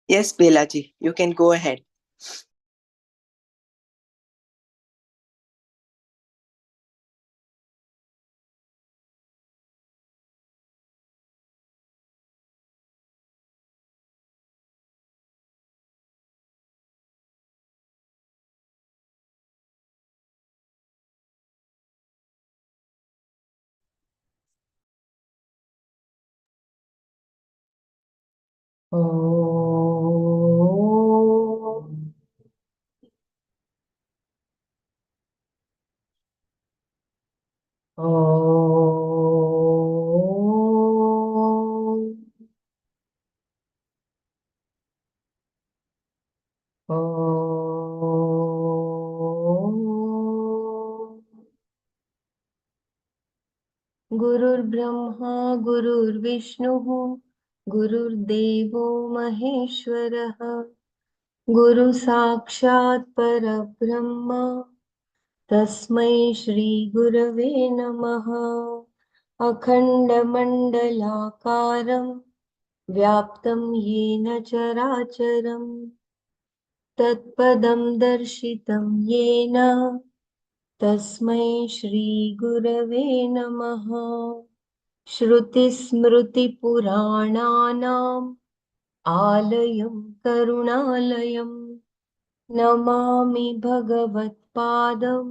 Yes, Belaji, you can go ahead. Om. Om. Om. गुरुर्ब्रह्मा गुरुर्विष्णुः गुरुर्देवो महेश्वरः गुरु साक्षात् परब्रह्म तस्मै श्री गुरवे नमः अखण्डमण्डलाकारं व्याप्तं येन चराचरं तत्पदं दर्शितं येन तस्मै श्री गुरवे नमः श्रुतिस्मृतिपुराणानाम् आलयं करुणालयं नमामि भगवत्पादं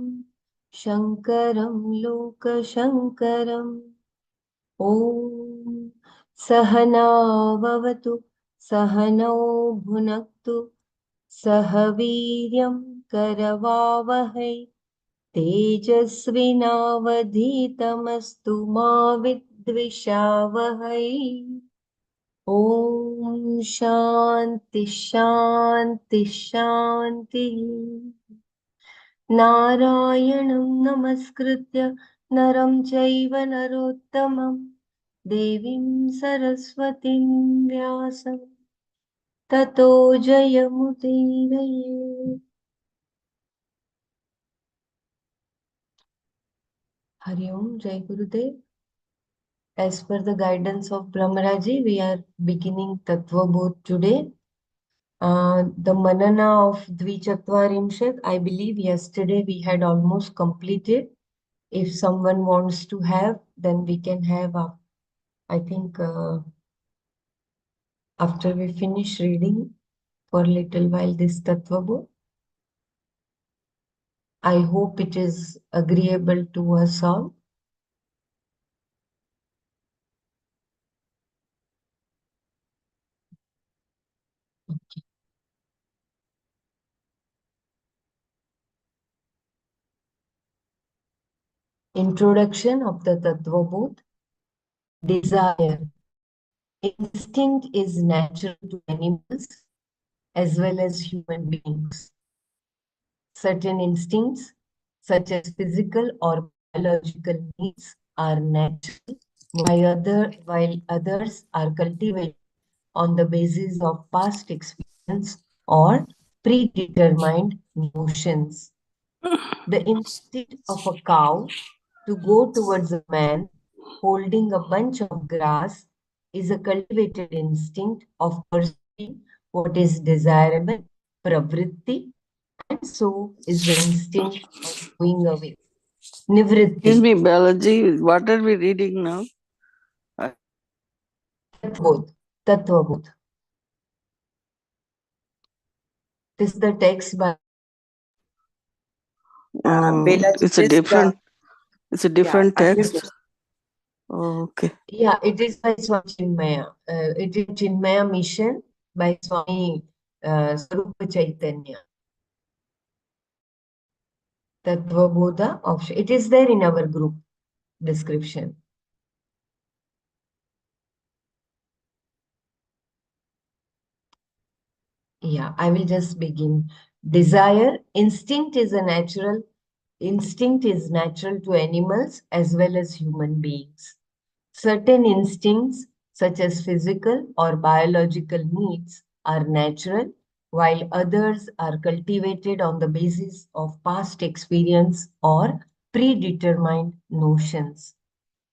शङ्करं लोकशङ्करम् ॐ सहना भवतु सहनौ भुनक्तु सह वीर्यं करवावहै तेजस्विनावधीतमस्तु मा विद्विषावहै ॐ शान्ति शान्ति शान्तिः नारायणं नमस्कृत्य नरं चैव नरोत्तमं देवीं सरस्वतीं व्यासं ततो जयमुदीरये हरि ओम जय गुरुदेव. As per the guidance of Brahmaraji, we are beginning Tatvabodha today. The Manana of Dvichatvarimshat, I believe yesterday we had almost completed. If someone wants to have, then we can have, I think, after we finish reading for a little while this Tatvabodha. I hope it is agreeable to us all. Introduction of the Tatvabodha. Desire. Instinct is natural to animals as well as human beings. Certain instincts, such as physical or biological needs, are natural, while others are cultivated on the basis of past experience or predetermined notions. The instinct of a cow to go towards a man holding a bunch of grass is a cultivated instinct of pursuing what is desirable, pravritti, and so is the instinct of going away, Excuse nivritti. me, Balaji, what are we reading now? Tatvabodh. Tatvabodh. This is the text by Belaji, it's a different yeah, I will text. just. Okay. yeah, it is by Swami Chinmaya. It is Chinmaya Mission by Swami Sarupa Chaitanya. Tatvabodha option. It is there in our group description. Yeah, I will just begin. Desire, instinct is natural to animals as well as human beings. Certain instincts, such as physical or biological needs, are natural, while others are cultivated on the basis of past experience or predetermined notions.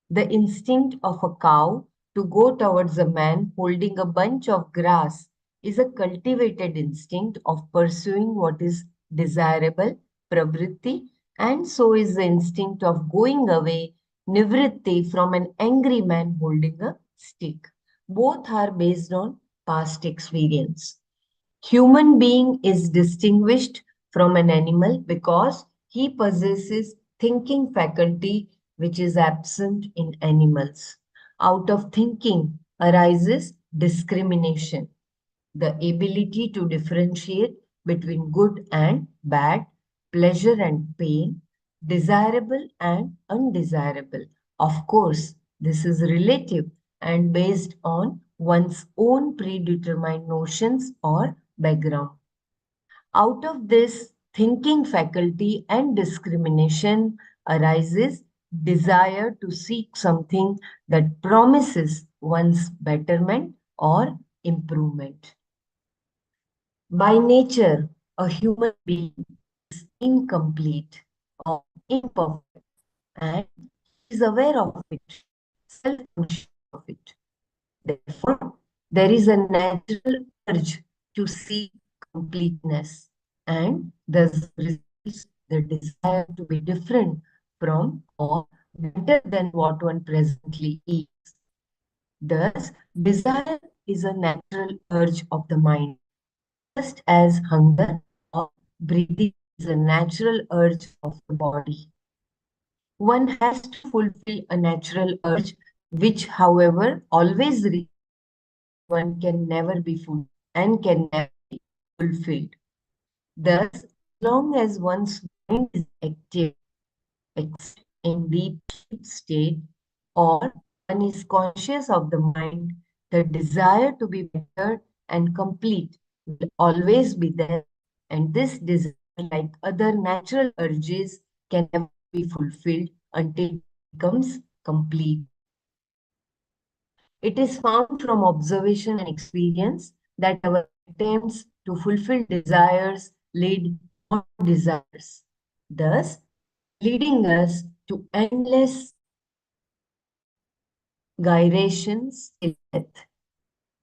The instinct of a cow to go towards a man holding a bunch of grass is a cultivated instinct of pursuing what is desirable, pravritti, and so is the instinct of going away, nivritti, from an angry man holding a stick. Both are based on past experience. Human being is distinguished from an animal because he possesses thinking faculty which is absent in animals. Out of thinking arises discrimination, the ability to differentiate between good and bad, pleasure and pain, desirable and undesirable. Of course, this is relative and based on one's own predetermined notions or background. Out of this thinking faculty and discrimination arises desire to seek something that promises one's betterment or improvement. By nature, a human being is incomplete or imperfect, and he is aware of it, self-conscious of it. Therefore, there is a natural urge to seek completeness, and thus results the desire to be different from or better than what one presently is. Thus, desire is a natural urge of the mind, just as hunger or breathing is a natural urge of the body. One has to fulfill a natural urge, which, however, always one can never be full and can never be fulfilled. Thus, as long as one's mind is active, except in deep sleep state, or one is conscious of the mind, the desire to be better and complete will always be there, and this desire, like other natural urges, can never be fulfilled until it becomes complete. It is found from observation and experience that our attempts to fulfill desires lead to more desires, thus leading us to endless gyrations till death.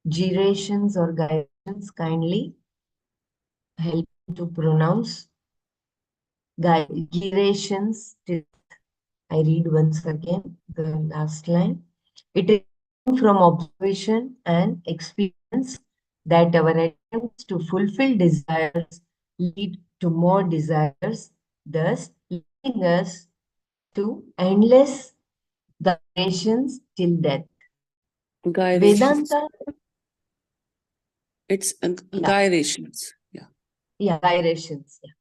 Gyrations or gyrations, kindly help me to pronounce gyrations till death. I read once again the last line. It is from observation and experience that our attempts to fulfill desires lead to more desires, thus leading us to endless gyrations till death. Gyrations. Vedanta, It's yeah, gyrations. Yeah. gyrations. Yeah.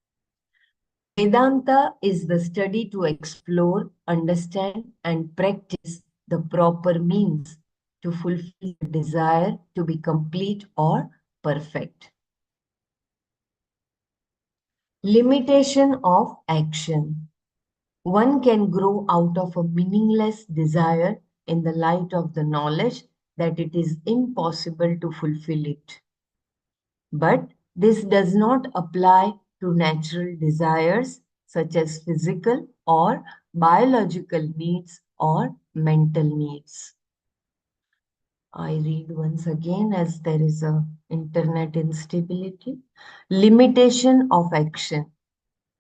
Vedanta is the study to explore, understand, and practice the proper means to fulfill the desire to be complete or perfect. Limitation of action. One can grow out of a meaningless desire in the light of the knowledge that it is impossible to fulfill it. But this does not apply to natural desires such as physical or biological needs or mental needs. I read once again as there is a internet instability. Limitation of action.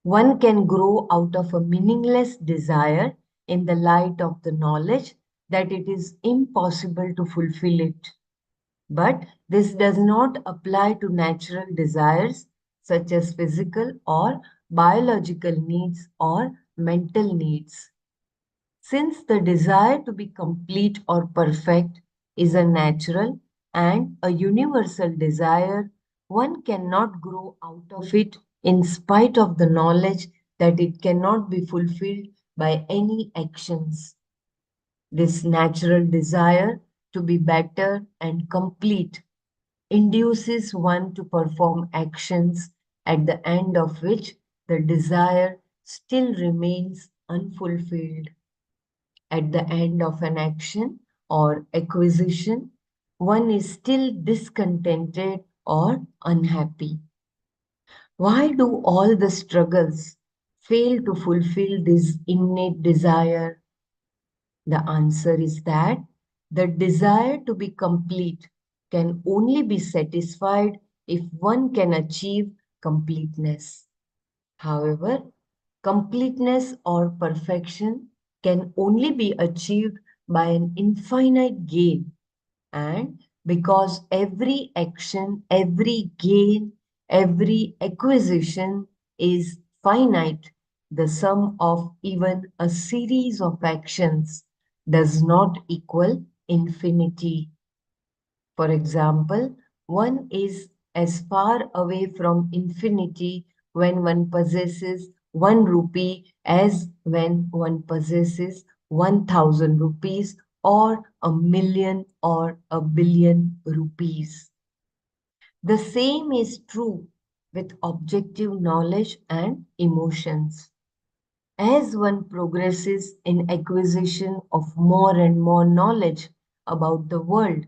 One can grow out of a meaningless desire in the light of the knowledge that it is impossible to fulfill it. But this does not apply to natural desires such as physical or biological needs or mental needs. Since the desire to be complete or perfect is a natural and a universal desire, one cannot grow out of it in spite of the knowledge that it cannot be fulfilled by any actions. This natural desire to be better and complete induces one to perform actions at the end of which the desire still remains unfulfilled. At the end of an action or acquisition, one is still discontented or unhappy. Why do all the struggles fail to fulfill this innate desire? The answer is that the desire to be complete can only be satisfied if one can achieve completeness. However, completeness or perfection can only be achieved by an infinite gain. And because every action, every gain, every acquisition is finite, the sum of even a series of actions does not equal infinity. For example, one is as far away from infinity when one possesses 1 rupee as when one possesses 1,000 rupees or a million or a billion rupees. The same is true with objective knowledge and emotions. As one progresses in acquisition of more and more knowledge about the world,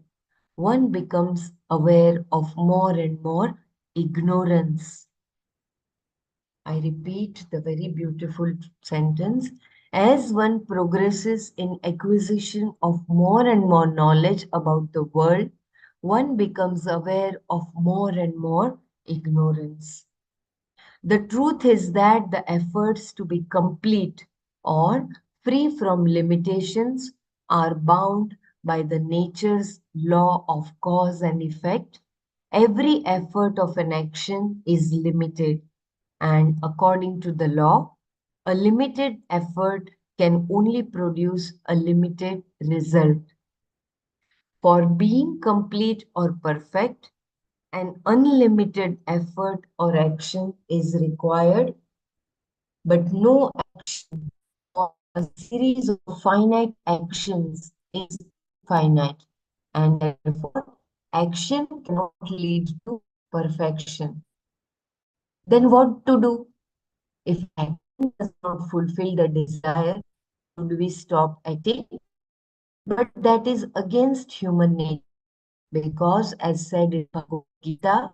one becomes aware of more and more ignorance. I repeat the very beautiful sentence. As one progresses in acquisition of more and more knowledge about the world, one becomes aware of more and more ignorance. The truth is that the efforts to be complete or free from limitations are bound by the nature's law of cause and effect. Every effort of an action is limited, and according to the law, a limited effort can only produce a limited result. For being complete or perfect, an unlimited effort or action is required, but no action or a series of finite actions is infinite, and therefore action cannot lead to perfection. Then what to do? If action does not fulfill the desire, should we stop acting? But that is against human nature, because as said in Bhagavad Gita,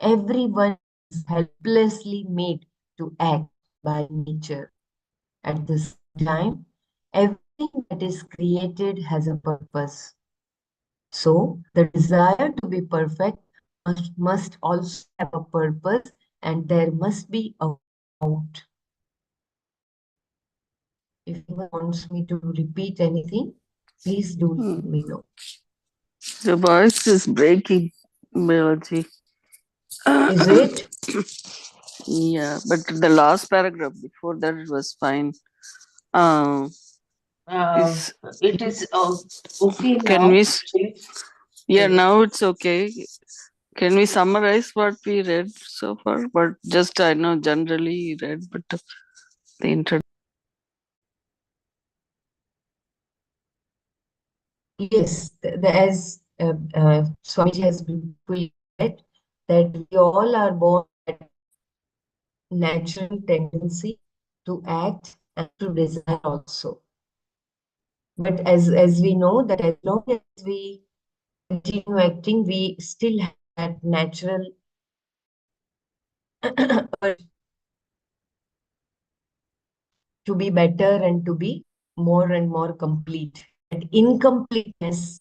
everyone is helplessly made to act by nature. At the same time, everything that is created has a purpose. So, the desire to be perfect must also have a purpose, and there must be a way out. If anyone wants me to repeat anything, please do let me know. The voice is breaking, Balaji. Is it? Yeah, but the last paragraph before that it was fine. Is It is okay can now. we? Actually. Yeah, now it's okay. Can we summarize what we read so far? But just I know generally read, but the introduction. Yes, as Swamiji has beautifully said, that we all are born with that natural tendency to act and to desire also. But as we know that as long as we continue acting, we still have that natural urge to be better and to be more and more complete. And incompleteness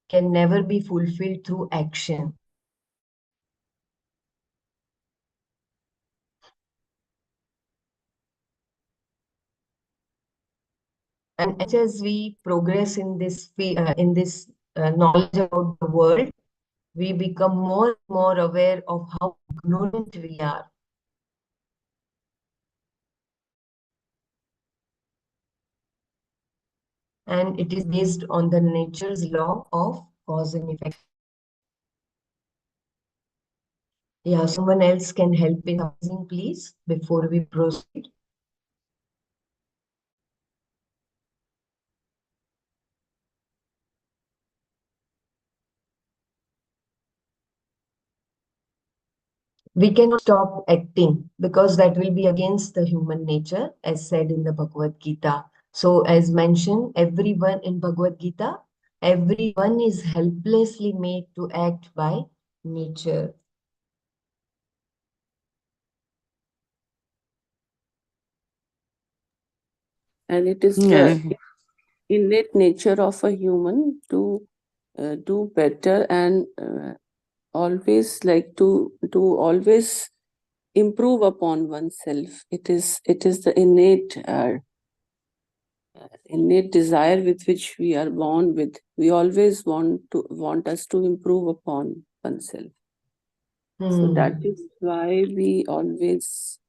can never be fulfilled through action. And as we progress in this knowledge about the world, we become more and more aware of how ignorant we are. And it is based on the nature's law of cause and effect. Yeah, someone else can help in summarizing, please, before we proceed. We cannot stop acting because that will be against the human nature, as said in the Bhagavad Gita. So, as mentioned, everyone in Bhagavad Gita, everyone is helplessly made to act by nature. And it is the innate nature of a human to do better, and always like to always improve upon oneself. It is the innate desire with which we are born with. We always want us to improve upon oneself. So that is why we always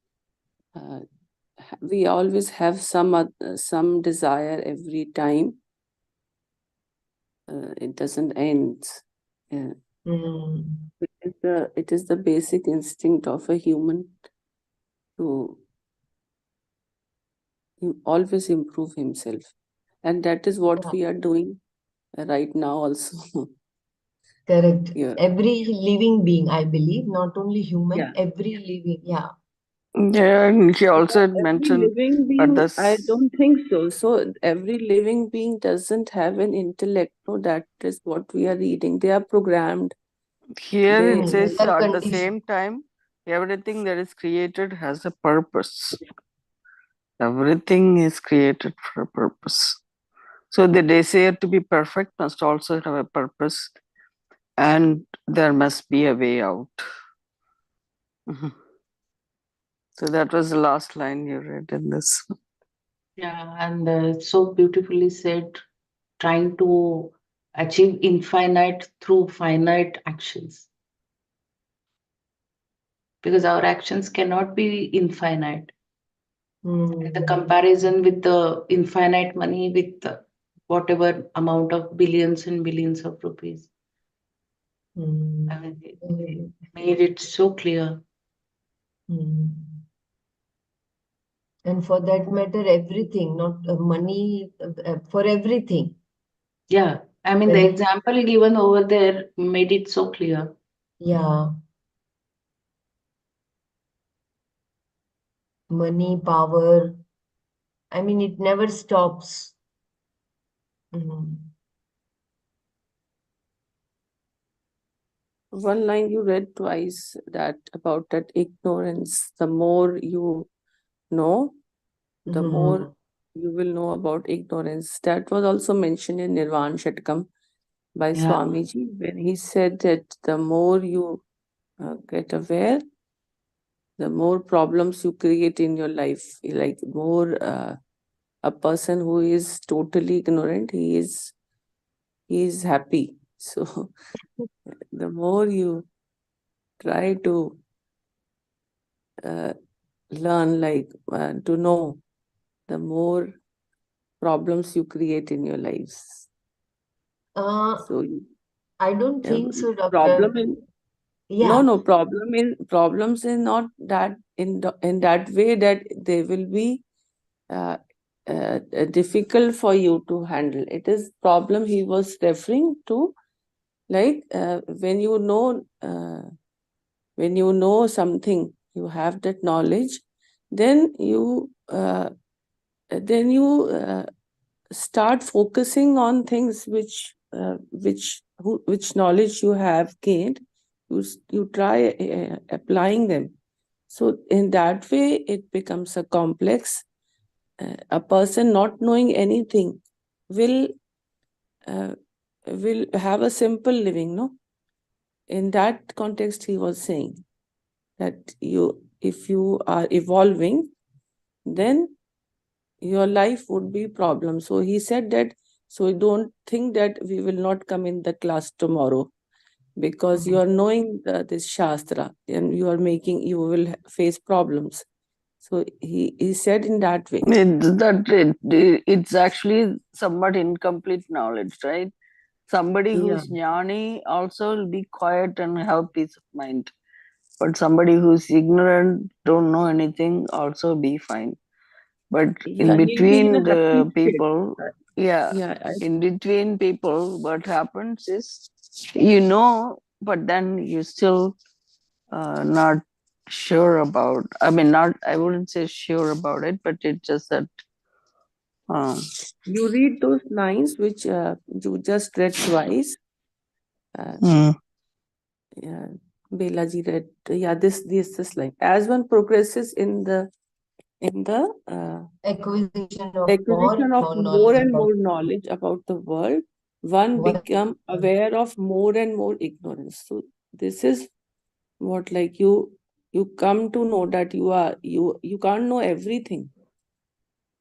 have some desire every time. It doesn't end. It is the basic instinct of a human to always improve himself, and that is what we are doing right now also. Correct. Yeah. Every living being, I believe, not only human, Yeah. every living, yeah. Yeah, and he also had Every mentioned, living but being, this, I don't think so. So every living being doesn't have an intellect. No, that is what we are reading. They are programmed. here it They says Their at the condition. same time, everything that is created has a purpose. Everything is created for a purpose. So the desire to be perfect must also have a purpose, and there must be a way out. Mhm. So that was the last line you read in this. Yeah, and so beautifully said, trying to achieve infinite through finite actions. Because our actions cannot be infinite. The comparison with the infinite money with whatever amount of billions and billions of rupees. I mean, it made it so clear. And for that matter, everything, not money, for everything. Yeah, I mean, the Whether- example given over there made it so clear. Yeah. Money, power. I mean, it never stops. one line you read twice, that about that ignorance. The more you know, the more you will know about ignorance. That was also mentioned in Nirvan Shatkam by Yeah. Swamiji, when he said that the more you get aware, the more problems you create in your life. Like more a person who is totally ignorant, he is happy. So the more you try to learn, like to know, the more problems you create in your lives. So I don't think so, problem Doctor. in Yeah. no problems in not that in that way that they will be uh, difficult for you to handle. It is problem he was referring to, like when you know something, you have that knowledge, then you start focusing on things which knowledge you have gained. You try applying them. So in that way, it becomes a complex. A person not knowing anything will have a simple living, no? In that context, he was saying that if you are evolving, then your life would be problem. So he said that, so don't think that we will not come in the class tomorrow because you are knowing this Shastra and you will face problems. So he said in that way. It's actually somewhat incomplete knowledge, right? Somebody who's jnani also will be quiet and have peace of mind. But somebody who's ignorant, don't know anything, also be fine. But in He'll be in a between happy the state. people, yeah, Yeah, in between people, what happens is, you know, but then you still not sure about. I mean, not. I wouldn't say sure about it, but it's just that. You read those lines which you just read twice. Yeah, Belaji read. Yeah, this line. As one progresses in the Acquisition of acquisition of more more knowledge and about. more knowledge about the world, one What? become aware of more and more ignorance. So this is what, like, you come to know that you can't know everything.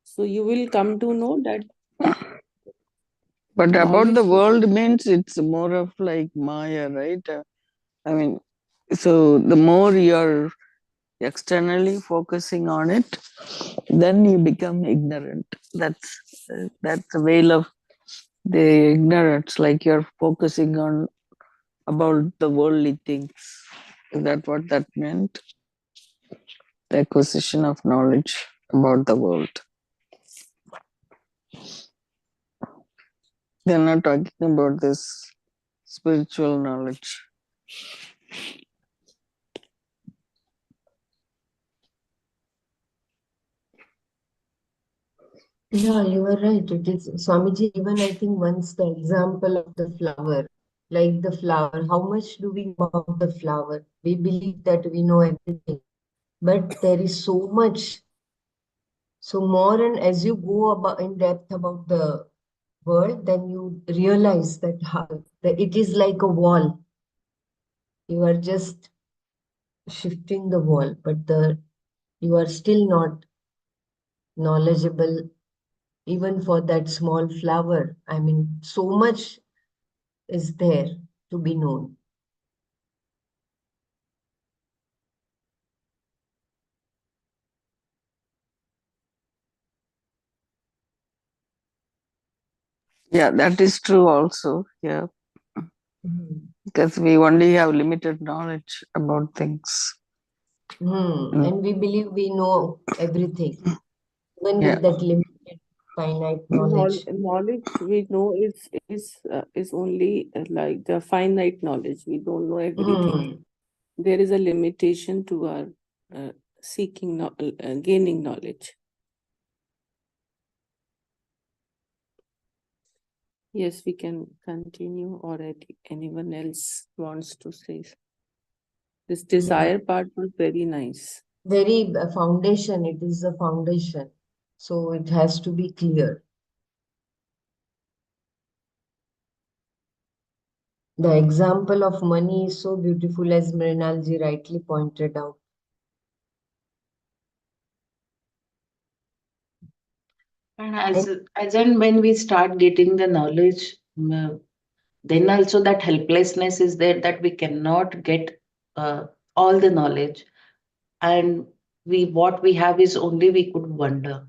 So you will come to know that But about the knowledge. world means it's more of like Maya, right? I mean, so the more you're externally focusing on it, then you become ignorant. That's the veil of the ignorance, like you're focusing on about the worldly things. Is that what that meant? The acquisition of knowledge about the world. They're not talking about this spiritual knowledge. Yeah, you are right. It is Swamiji, even I think once the example of the flower, like the flower, how much do we know about the flower? We believe that we know everything, but there is so much. So more, and as you go about in depth about the world, then you realize that, that it is like a wall. You are just shifting the wall, but you are still not knowledgeable even for that small flower. I mean, so much is there to be known. Yeah, that is true also. Yeah, because we only have limited knowledge about things. And we believe we know everything, even Yeah. with that limited, finite knowledge. Knowledge we know is only like the finite knowledge. We don't know everything. There is a limitation to our seeking, gaining knowledge. Yes, we can continue, or anyone else wants to say. This desire part was very nice. Very foundation, it is a foundation. So it has to be clear. The example of money is so beautiful, as Mrinalji rightly pointed out. And as and when we start getting the knowledge, then also that helplessness is there, that we cannot get all the knowledge, and what we have is only we could wonder.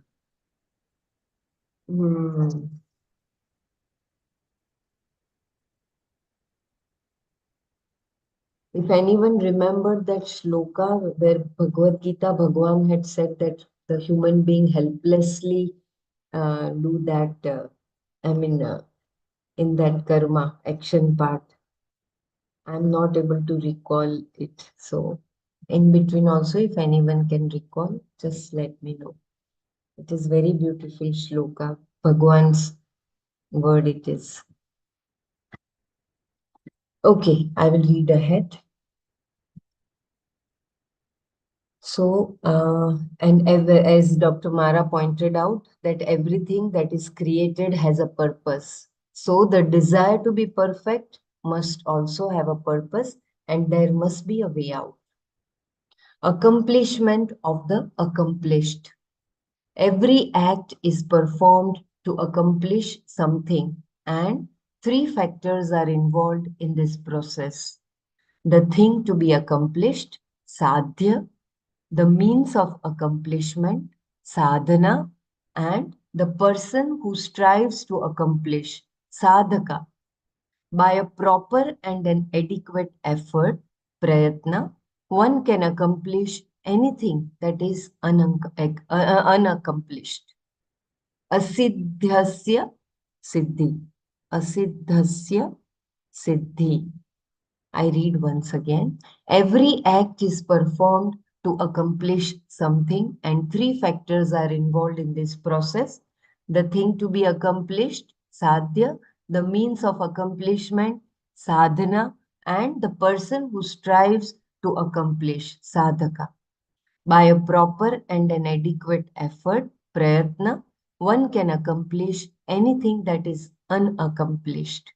If anyone remembered that shloka where Bhagavad Gita, Bhagwan had said that the human being helplessly do that, in that karma action part. I'm not able to recall it. So in between also, if anyone can recall, just let me know. It is very beautiful shloka. Bhagwan's word it is. Okay, I will read ahead. So, and as Dr. Mara pointed out, that everything that is created has a purpose. So the desire to be perfect must also have a purpose, and there must be a way out. Accomplishment of the accomplished. Every act is performed to accomplish something, and three factors are involved in this process. The thing to be accomplished, sadhya, the means of accomplishment, sadhana, and the person who strives to accomplish, sadhaka. By a proper and an adequate effort, prayatna, one can accomplish anything that is unaccomplished. Asiddhasya siddhi. Asiddhasya siddhi. I read once again. Every act is performed to accomplish something, and three factors are involved in this process. The thing to be accomplished, sadhya, the means of accomplishment, sadhana, and the person who strives to accomplish, sadhaka. By a proper and an adequate effort, prayatna, one can accomplish anything that is unaccomplished.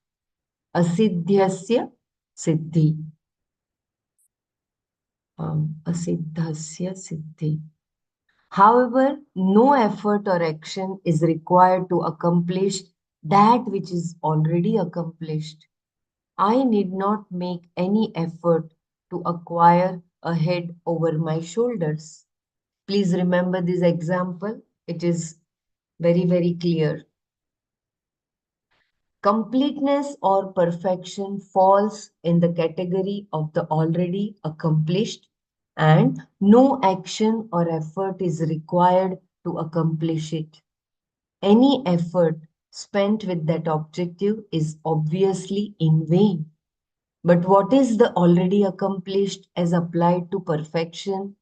Asiddhyasya siddhi. Asiddhasya siddhi. However, no effort or action is required to accomplish that which is already accomplished. I need not make any effort to acquire a head over my shoulders. Please remember this example. It is very, very clear. Completeness or perfection falls in the category of the already accomplished, and no action or effort is required to accomplish it. Any effort spent with that objective is obviously in vain. But what is the already accomplished as applied to perfection?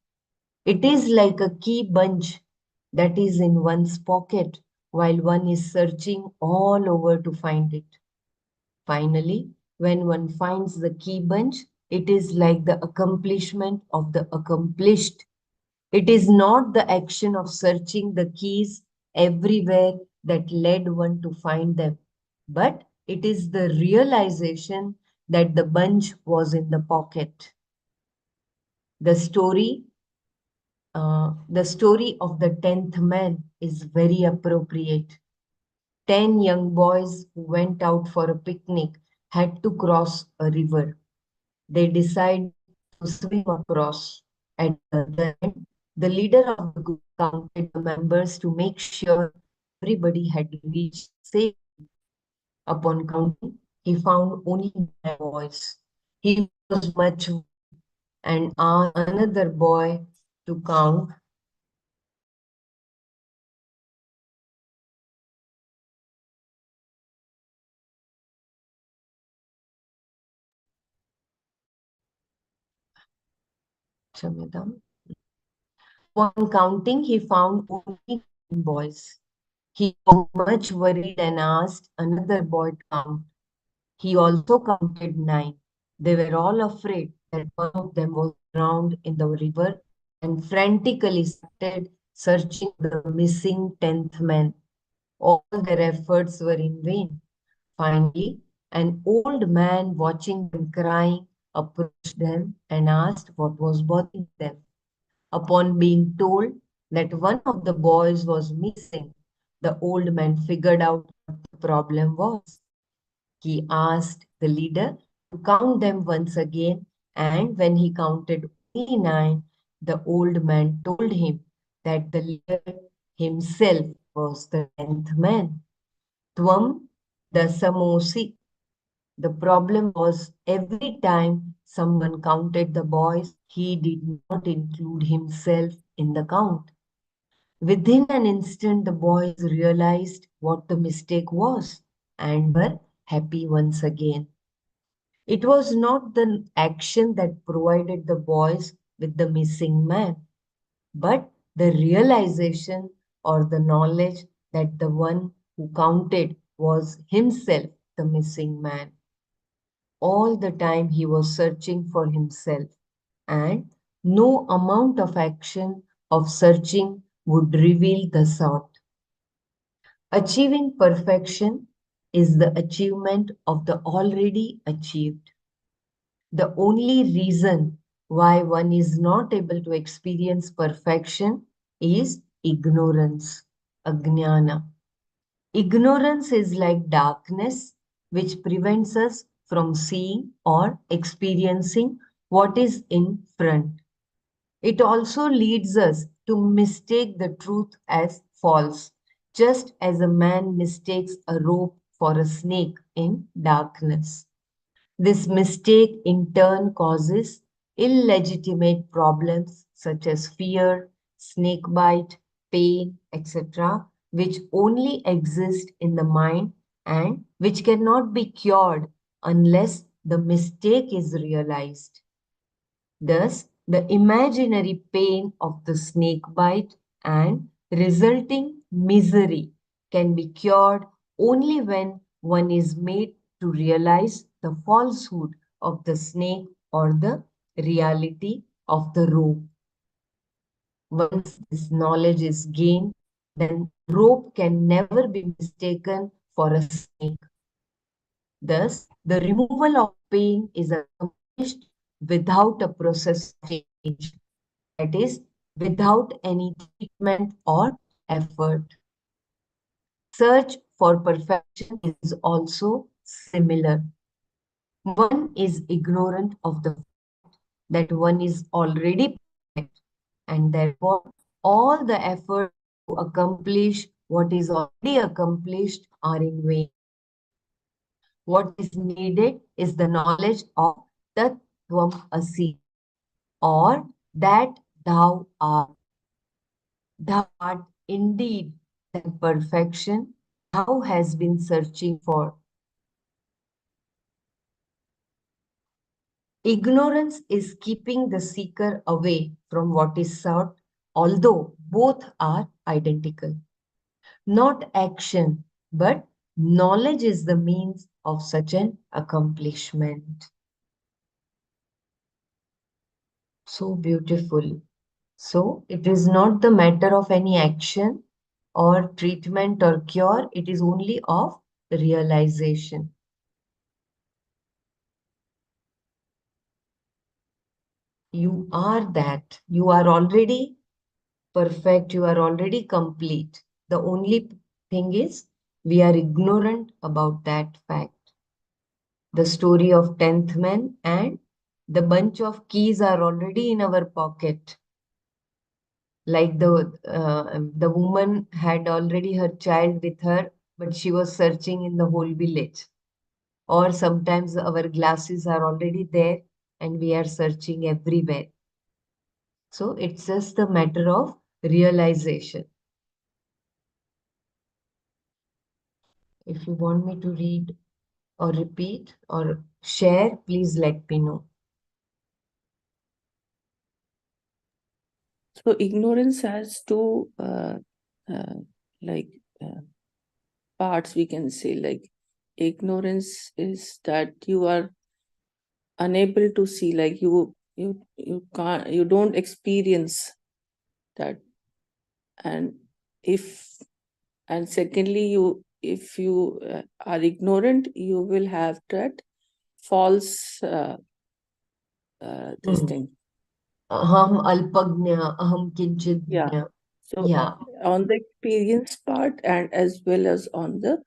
It is like a key bunch that is in one's pocket while one is searching all over to find it. Finally, when one finds the key bunch, it is like the accomplishment of the accomplished. It is not the action of searching the keys everywhere that led one to find them, but it is the realization that the bunch was in the pocket. The story the story of the 10th man is very appropriate. 10 young boys who went out for a picnic had to cross a river. They decided to swim across. At the other end, the leader of the group counted the members to make sure everybody had reached safely. Upon counting, he found only 9 boys. He was much worried and asked another boy to count. Kshamyadam. Upon counting, he found only 9 boys. He was much worried and asked another boy to count. He also counted 9. They were all afraid that one of them was drowned in the river and frantically started searching the missing 10th man. All their efforts were in vain. Finally, an old man watching them crying approached them and asked what was bothering them. Upon being told that one of the boys was missing, the old man figured out what the problem was. He asked the leader to count them once again, and when he counted only 9, the old man told him that the leader himself was the 10th man. Tvam dasamosi. The problem was every time someone counted the boys, he did not include himself in the count. Within an instant, the boys realized what the mistake was and were happy once again. It was not the action that provided the boys with the missing man, but the realization or the knowledge that the one who counted was himself the missing man. All the time he was searching for himself, and no amount of action of searching would reveal the sought. Achieving perfection is the achievement of the already achieved. The only reason why one is not able to experience perfection is ignorance, ajnana. Ignorance is like darkness which prevents us from seeing or experiencing what is in front. It also leads us to mistake the truth as false, just as a man mistakes a rope for a snake in darkness. This mistake in turn causes illegitimate problems such as fear, snake bite, pain, etc., which only exist in the mind and which cannot be cured unless the mistake is realized. Thus, the imaginary pain of the snake bite and resulting misery can be cured only when one is made to realize the falsehood of the snake or the reality of the rope. Once this knowledge is gained, then rope can never be mistaken for a snake. Thus, the removal of pain is accomplished without a process of change, that is, without any treatment or effort. Search for perfection is also similar. One is ignorant of the fact that one is already perfect, and therefore all the efforts to accomplish what is already accomplished are in vain. What is needed is the knowledge of Tattvam Asi, or that thou art. Thou art indeed that perfection thou has been searching for. Ignorance is keeping the seeker away from what is sought, although both are identical. Not action, but knowledge is the means of such an accomplishment. So beautiful. So it is not the matter of any action or treatment or cure, it is only of realization. You are that. You are already perfect, you are already complete. The only thing is, we are ignorant about that fact. The story of 10th man and the bunch of keys are already in our pocket. Like the woman had already her child with her, but she was searching in the whole village. Or sometimes our glasses are already there and we are searching everywhere. So it's just a matter of realization. If you want me to read or repeat or share, please let me know. So ignorance has two uh, like uh, parts, we can say. Like ignorance is that you are unable to see, like you don't experience that. And secondly, if you are ignorant, you will have that false this thing. Aham alpagnya, aham kinchidnya. Yeah. So Yeah. on the experience part and as well as on the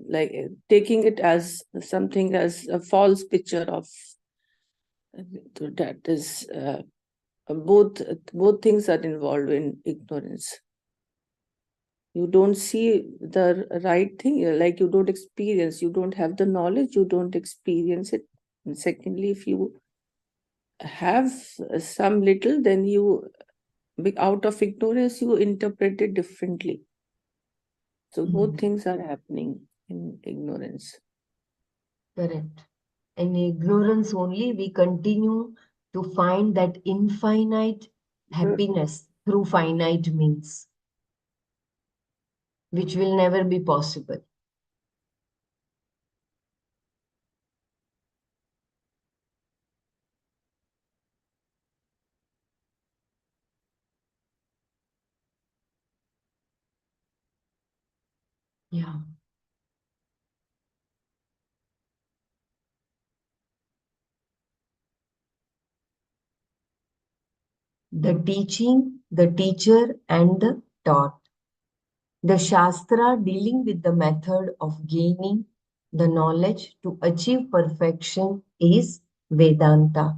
like taking it as something as a false picture of that is both things are involved in ignorance. You don't see the right thing, like you don't experience, you don't have the knowledge, you don't experience it. And secondly, if you have some little, then you out of ignorance you interpret it differently. So both things are happening in ignorance. Correct. In ignorance only, we continue to find that infinite happiness through finite means, which will never be possible. Yeah. The teaching, the teacher, and the taught. The Shastra dealing with the method of gaining the knowledge to achieve perfection is Vedanta.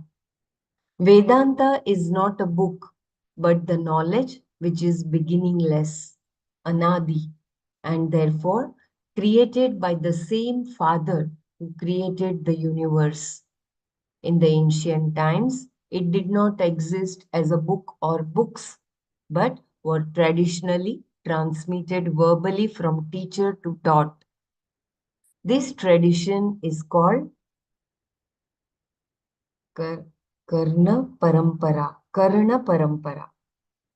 Vedanta is not a book, but the knowledge which is beginningless, Anadi, and therefore created by the same Father who created the universe. In the ancient times, it did not exist as a book or books, but were traditionally transmitted verbally from teacher to taught. This tradition is called Karna Parampara. Karna Parampara.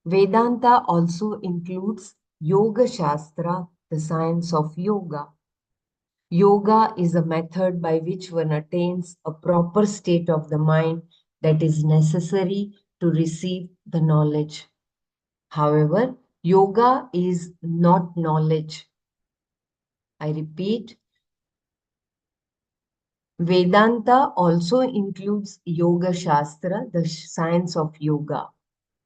Vedanta also includes Yoga Shastra, the science of yoga. Yoga is a method by which one attains a proper state of the mind that is necessary to receive the knowledge. However, yoga is not knowledge. I repeat, Vedanta also includes Yoga Shastra, the science of yoga.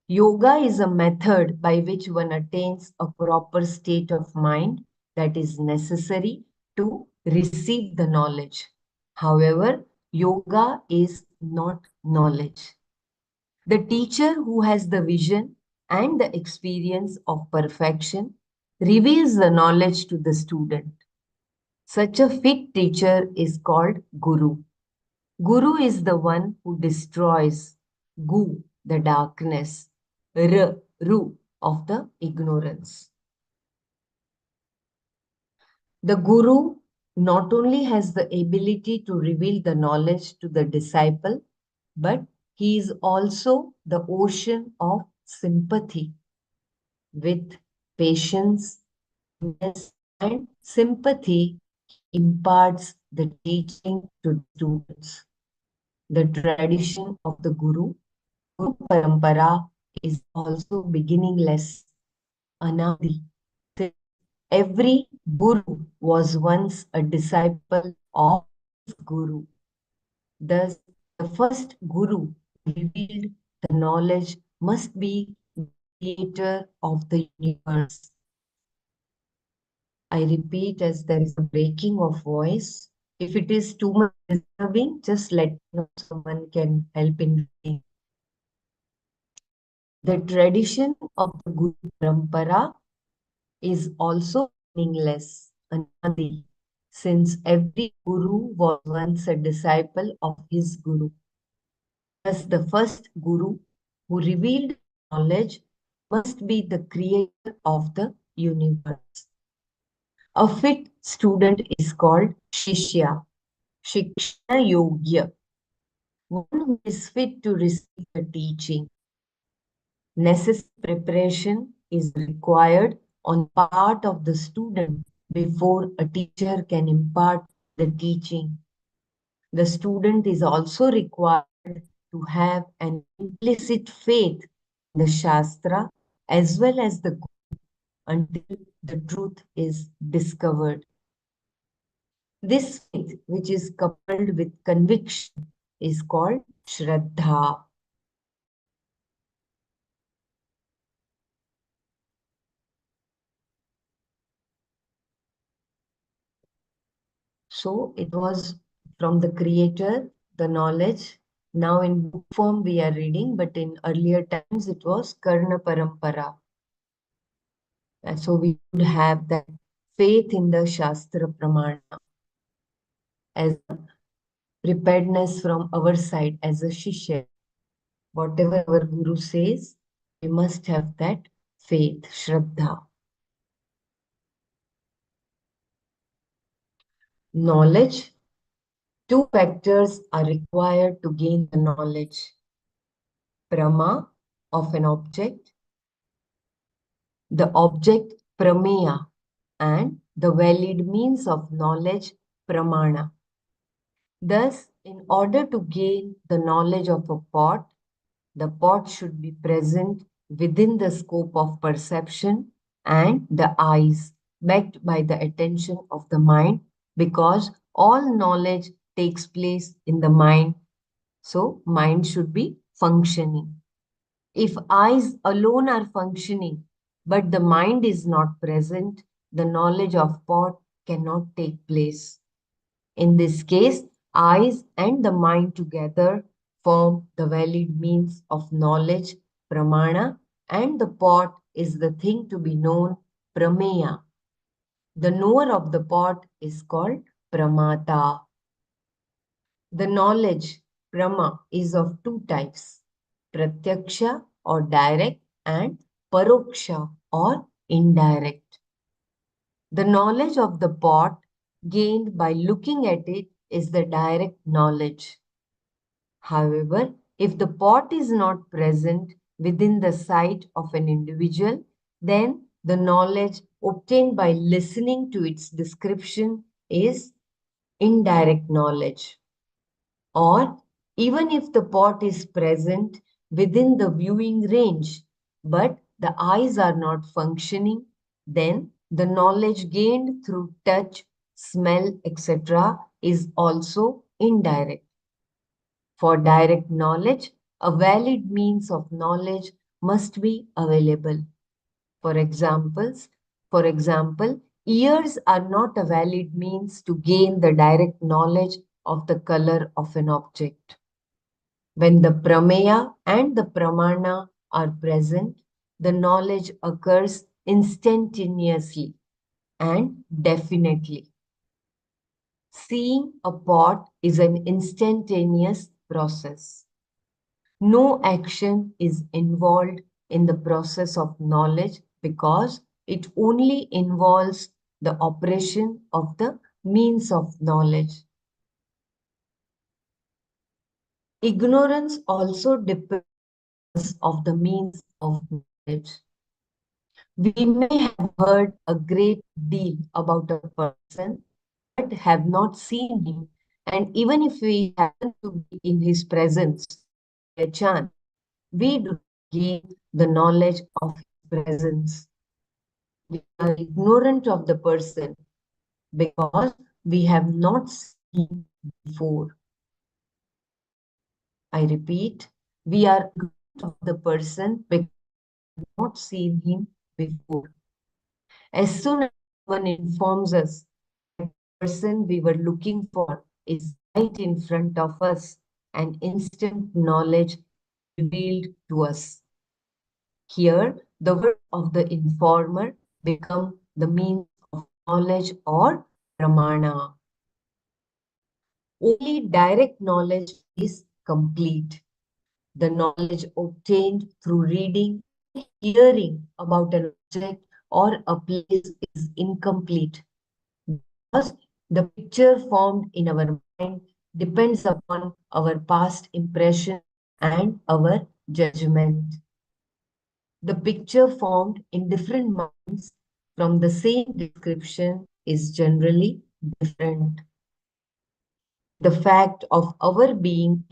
Yoga is a method by which one attains a proper state of mind that is necessary to receive the knowledge. However, yoga is not knowledge. The teacher who has the vision and the experience of perfection reveals the knowledge to the student. Such a fit teacher is called Guru. Guru is the one who destroys Gu, the darkness, Ru of the ignorance. The Guru not only has the ability to reveal the knowledge to the disciple, but he is also the ocean of sympathy. With patience, kindness, and sympathy, he imparts the teaching to the students. The tradition of the Guru Parampara is also beginningless, anadi. Since every Guru was once a disciple of his Guru. Thus, the first Guru who revealed the knowledge must be the creator of the universe. I repeat, as there is a breaking of voice. If it is too much disturbing, just let me know, someone can help in reading. The tradition of the Guru Parampara is also meaningless, anadi, since every Guru was once a disciple of his Guru. Thus, the first Guru who revealed knowledge must be the creator of the universe. A fit student is called Shishya, Shikshana Yogya, one who is fit to receive the teaching. Necessary preparation is required on part of the student before a teacher can impart the teaching. The student is also required to have an implicit faith in the Shastra as well as the Guru until the truth is discovered. This faith, which is coupled with conviction, is called Shraddha. So it was from the creator, the knowledge. Now in book form we are reading, but in earlier times it was Karna Parampara. And so we would have that faith in the Shastra Pramana as a preparedness from our side as a Shishya. Whatever our Guru says, we must have that faith, Shraddha. Knowledge. Two factors are required to gain the knowledge. Prama of an object, the object prameya, and the valid means of knowledge pramana. Thus, in order to gain the knowledge of a pot, the pot should be present within the scope of perception and the eyes, backed by the attention of the mind, because all knowledge takes place in the mind. So, mind should be functioning. If eyes alone are functioning, but the mind is not present, the knowledge of pot cannot take place. In this case, eyes and the mind together form the valid means of knowledge, pramana, and the pot is the thing to be known, prameya. The knower of the pot is called pramata. The knowledge, Brahma, is of two types, Pratyaksha or direct and Paroksha or indirect. The knowledge of the pot gained by looking at it is the direct knowledge. However, if the pot is not present within the sight of an individual, then the knowledge obtained by listening to its description is indirect knowledge. Or even if the pot is present within the viewing range, but the eyes are not functioning, then The knowledge gained through touch, smell, etc. is also indirect. For direct knowledge, a valid means of knowledge must be available. For example, ears are not a valid means to gain the direct knowledge of the color of an object. When the prameya and the pramana are present, the knowledge occurs instantaneously and definitely. Seeing a pot is an instantaneous process. No action is involved in the process of knowledge because it only involves the operation of the means of knowledge. Ignorance also depends of the means of knowledge. We may have heard a great deal about a person, but have not seen him. And even if we happen to be in his presence by a chance, we do not gain the knowledge of his presence. We are ignorant of the person because we have not seen him before. I repeat, we are ignorant of the person because we have not seen him before. As soon as someone informs us that the person we were looking for is right in front of us, an instant knowledge revealed to us. Here, the words of the informer become the means of knowledge or pramana. Only direct knowledge is complete. The knowledge obtained through reading or hearing about an object or a place is incomplete because the picture formed in our mind depends upon our past impression and our judgment. The picture formed in different minds from the same description is generally different. The fact of our being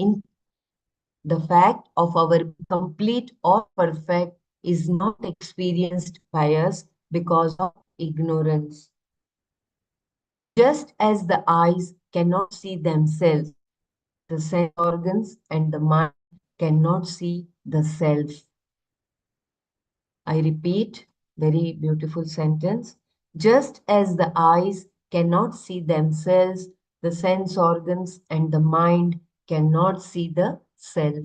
complete or perfect is not experienced by us because of ignorance. Just as the eyes cannot see themselves, the sense organs and the mind cannot see the self. I repeat, very beautiful sentence. Just as the eyes cannot see themselves, the sense organs and the mind cannot see the self.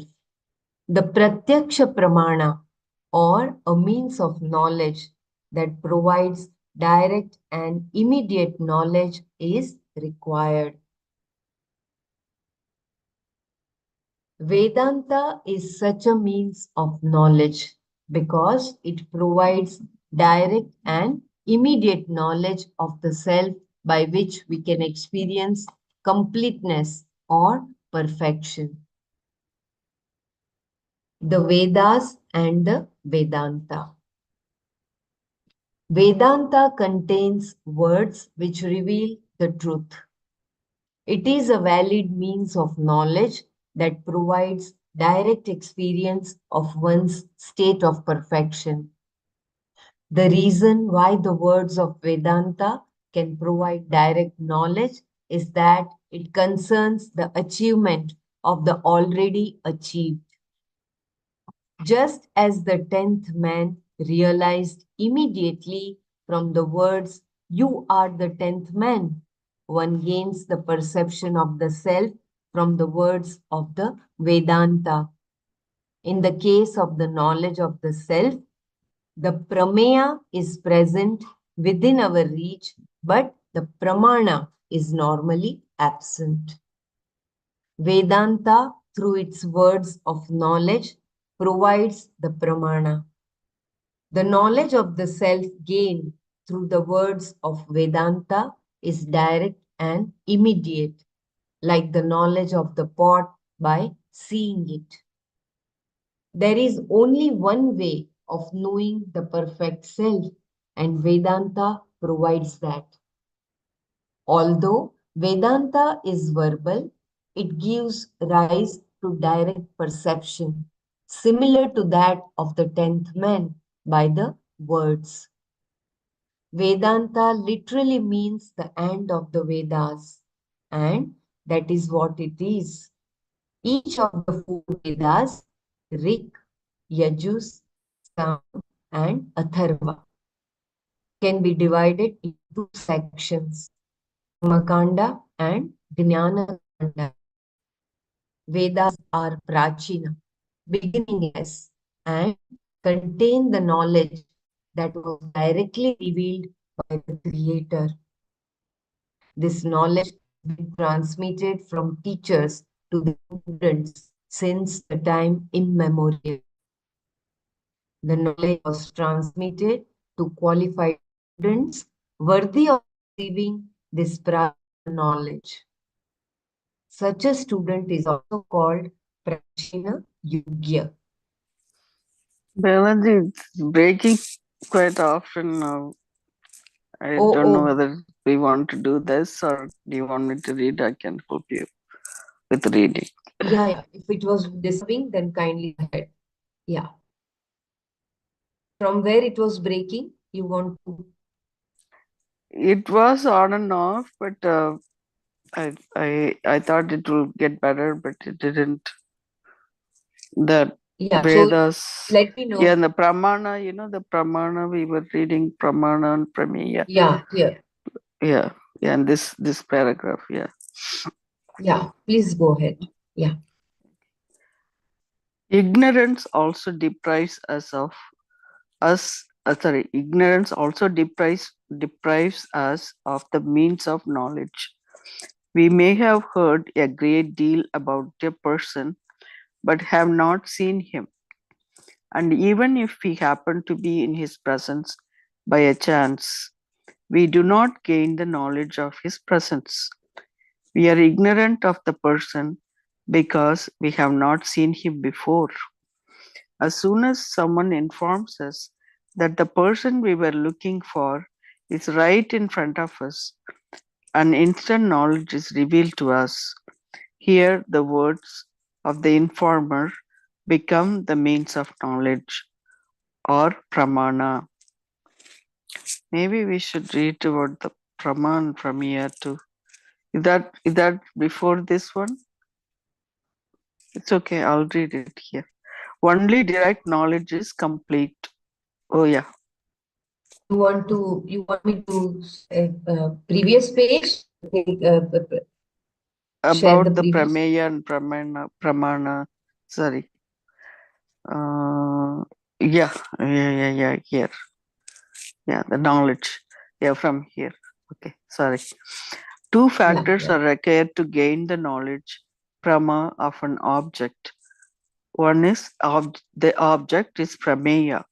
The pratyaksha pramana, or a means of knowledge that provides direct and immediate knowledge, is required. Vedanta is such a means of knowledge because it provides direct and immediate knowledge of the self by which we can experience completeness or perfection. The Vedas and the Vedanta. Vedanta contains words which reveal the truth. It is a valid means of knowledge that provides direct experience of one's state of perfection. The reason why the words of Vedanta can provide direct knowledge is that it concerns the achievement of the already achieved. Just as the 10th man realized immediately from the words, "You are the 10th man," one gains the perception of the self from the words of the Vedanta. In the case of the knowledge of the self, the prameya is present within our reach, but the pramana is normally absent. Vedanta, through its words of knowledge, provides the pramana. The knowledge of the self gained through the words of Vedanta is direct and immediate, like the knowledge of the pot by seeing it. There is only one way of knowing the perfect self, and Vedanta provides that. Although Vedanta is verbal, it gives rise to direct perception, similar to that of the 10th man by the words. Vedanta literally means the end of the Vedas, and that is what it is. Each of the four Vedas, Rig, Yajus, Sam, and Atharva, can be divided into two sections, Karmakanda and Jnanakanda. Vedas are Prachina, beginningless, and contain the knowledge that was directly revealed by the Creator. This knowledge has been transmitted from teachers to the students since the time immemorial. The knowledge was transmitted to qualified students worthy of receiving this prachina knowledge. Such a student is also called Prachina Yogya. Balaji, it's breaking quite often now. I don't know whether we want to do this or do you want me to read? I can help you with reading. Yeah. If it was disturbing, then kindly go ahead. Yeah. From where it was breaking, you want to? It was on and off, but I thought it will get better, but it didn't. The Yeah. Vedas, So let me know. yeah, and the Pramana, the Pramana, we were reading Pramana and Prameya. Yeah, here. Yeah, and this paragraph, yeah. Yeah, please go ahead. Yeah. Ignorance also deprives us of ignorance also deprives us of the means of knowledge. We may have heard a great deal about a person, but have not seen him. And even if we happen to be in his presence by a chance, we do not gain the knowledge of his presence. We are ignorant of the person because we have not seen him before. As soon as someone informs us that the person we were looking for is right in front of us, an instant knowledge is revealed to us. Here, the words of the informer become the means of knowledge or pramana. Maybe we should read about the praman from here too. Is that before this one? It's okay, I'll read it here. Only direct knowledge is complete. Oh yeah. You want me to previous page? Share the About the previous. prameya and pramana. Sorry. Uh, yeah. Here. Yeah, the knowledge. Yeah, from here. Okay, sorry. Two factors are required to gain the knowledge prama of an object. One is the object is prameya,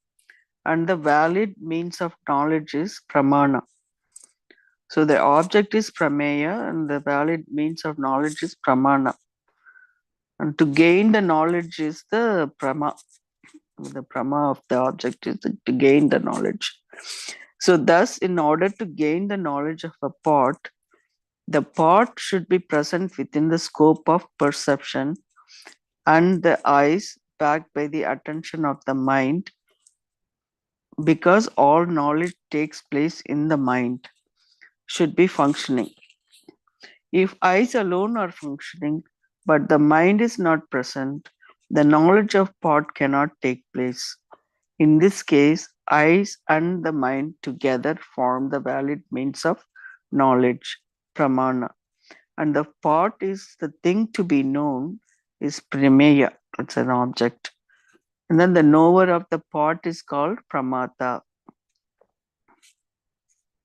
and the valid means of knowledge is pramana. So the object is prameya, and the valid means of knowledge is pramana. And to gain the knowledge is the prama. The prama of the object is to gain the knowledge. So thus, in order to gain the knowledge of a pot, the pot should be present within the scope of perception, and the eyes backed by the attention of the mind, because all knowledge takes place in the mind, should be functioning. If eyes alone are functioning, but the mind is not present, the knowledge of pot cannot take place. In this case, eyes and the mind together form the valid means of knowledge, pramana. And the pot is the thing to be known, is prameya, it's an object. And then the knower of the pot is called pramata.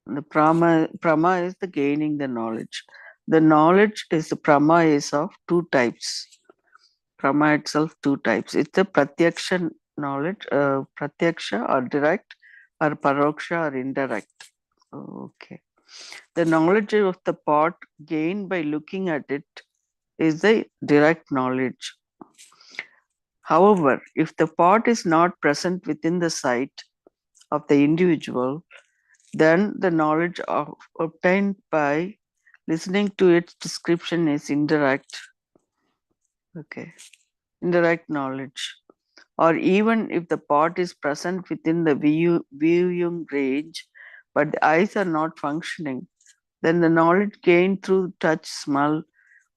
The prama is the gaining the knowledge. The knowledge is the prama is of two types. Prama itself, two types. It's the pratyaksha knowledge, pratyaksha or direct, or paroksha or indirect. Okay. The knowledge of the pot gained by looking at it is the direct knowledge. However, if the pot is not present within the sight of the individual, then the knowledge obtained by listening to its description is indirect. Okay. Indirect knowledge. Or even if the pot is present within the viewing range, but the eyes are not functioning, then the knowledge gained through touch, smell,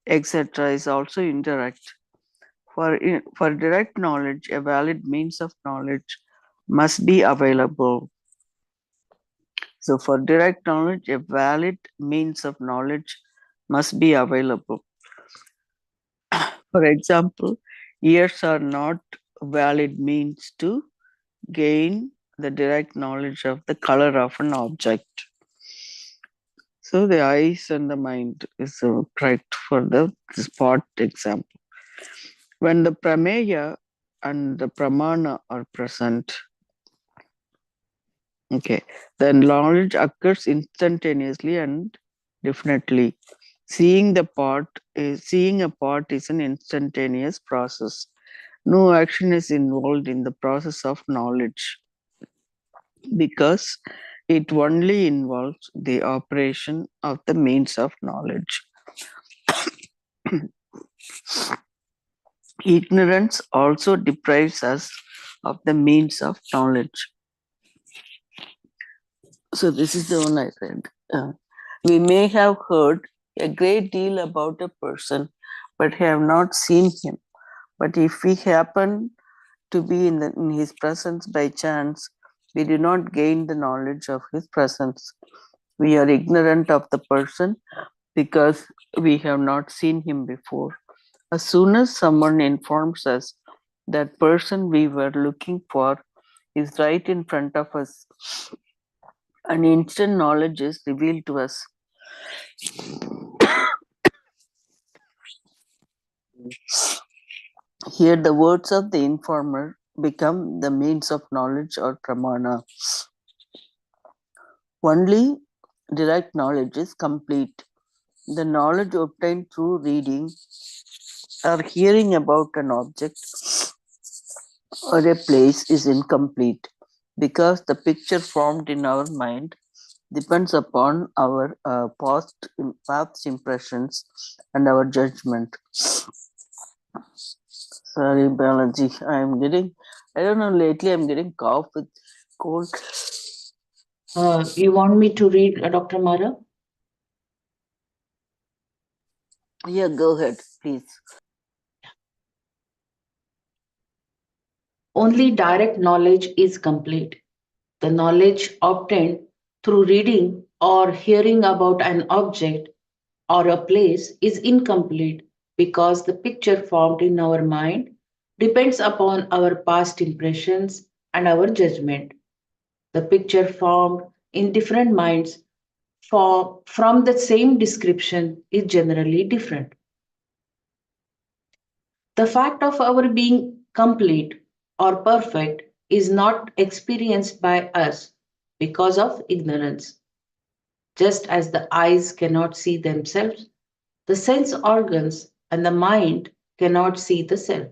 etc. is also indirect. For direct knowledge, a valid means of knowledge must be available. So, for direct knowledge, a valid means of knowledge must be available. For example, ears are not valid means to gain the direct knowledge of the color of an object. So, the eyes and the mind is correct for the spot example. When the prameya and the pramana are present, okay, then knowledge occurs instantaneously and definitely. Seeing a part is an instantaneous process. No action is involved in the process of knowledge because it only involves the operation of the means of knowledge. Ignorance also deprives us of the means of knowledge. So this is the one I read. We may have heard a great deal about a person, but have not seen him. But if we happen to be in his presence by chance, we do not gain the knowledge of his presence. We are ignorant of the person because we have not seen him before. As soon as someone informs us that person we were looking for is right in front of us, an instant knowledge is revealed to us. Here, the words of the informer become the means of knowledge or pramana. Only direct knowledge is complete. The knowledge obtained through reading or hearing about an object or a place is incomplete because the picture formed in our mind depends upon our past impressions and our judgment. Sorry, Balaji, I don't know, lately I'm getting cough with cold. You want me to read, Dr. Mara? Yeah, go ahead, please. Only direct knowledge is complete. The knowledge obtained through reading or hearing about an object or a place is incomplete because the picture formed in our mind depends upon our past impressions and our judgment. The picture formed in different minds from the same description is generally different. The fact of our being complete or perfect is not experienced by us because of ignorance. Just as the eyes cannot see themselves, the sense organs and the mind cannot see the self.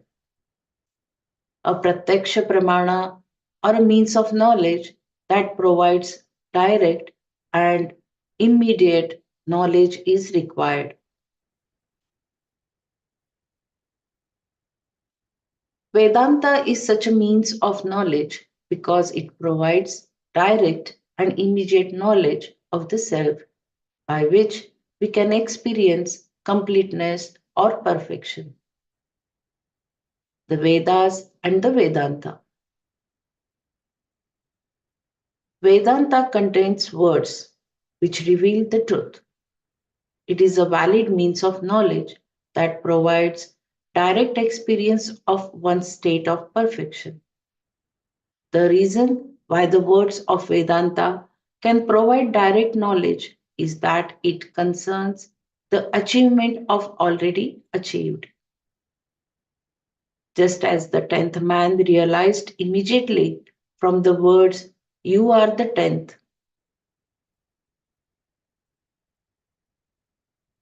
A pratyaksha pramana or a means of knowledge that provides direct and immediate knowledge is required. Vedanta is such a means of knowledge because it provides direct and immediate knowledge of the self by which we can experience completeness or perfection. The Vedas and the Vedanta. Vedanta contains words which reveal the truth. It is a valid means of knowledge that provides direct experience of one's state of perfection. The reason why the words of Vedanta can provide direct knowledge is that it concerns the achievement of already achieved. Just as the 10th man realized immediately from the words, "You are the 10th."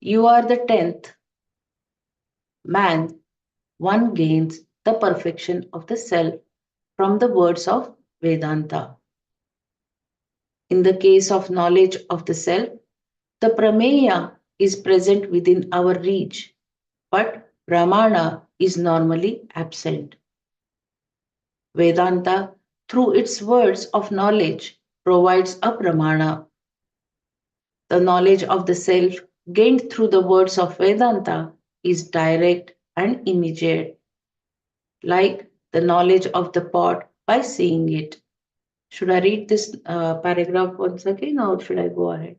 You are the 10th man, one gains the perfection of the self from the words of Vedanta. In the case of knowledge of the self, the prameya is present within our reach, but pramana is normally absent. Vedanta, through its words of knowledge, provides a pramana. The knowledge of the self gained through the words of Vedanta is direct and immediate, like the knowledge of the pot by seeing it. Should I read this paragraph once again or should I go ahead?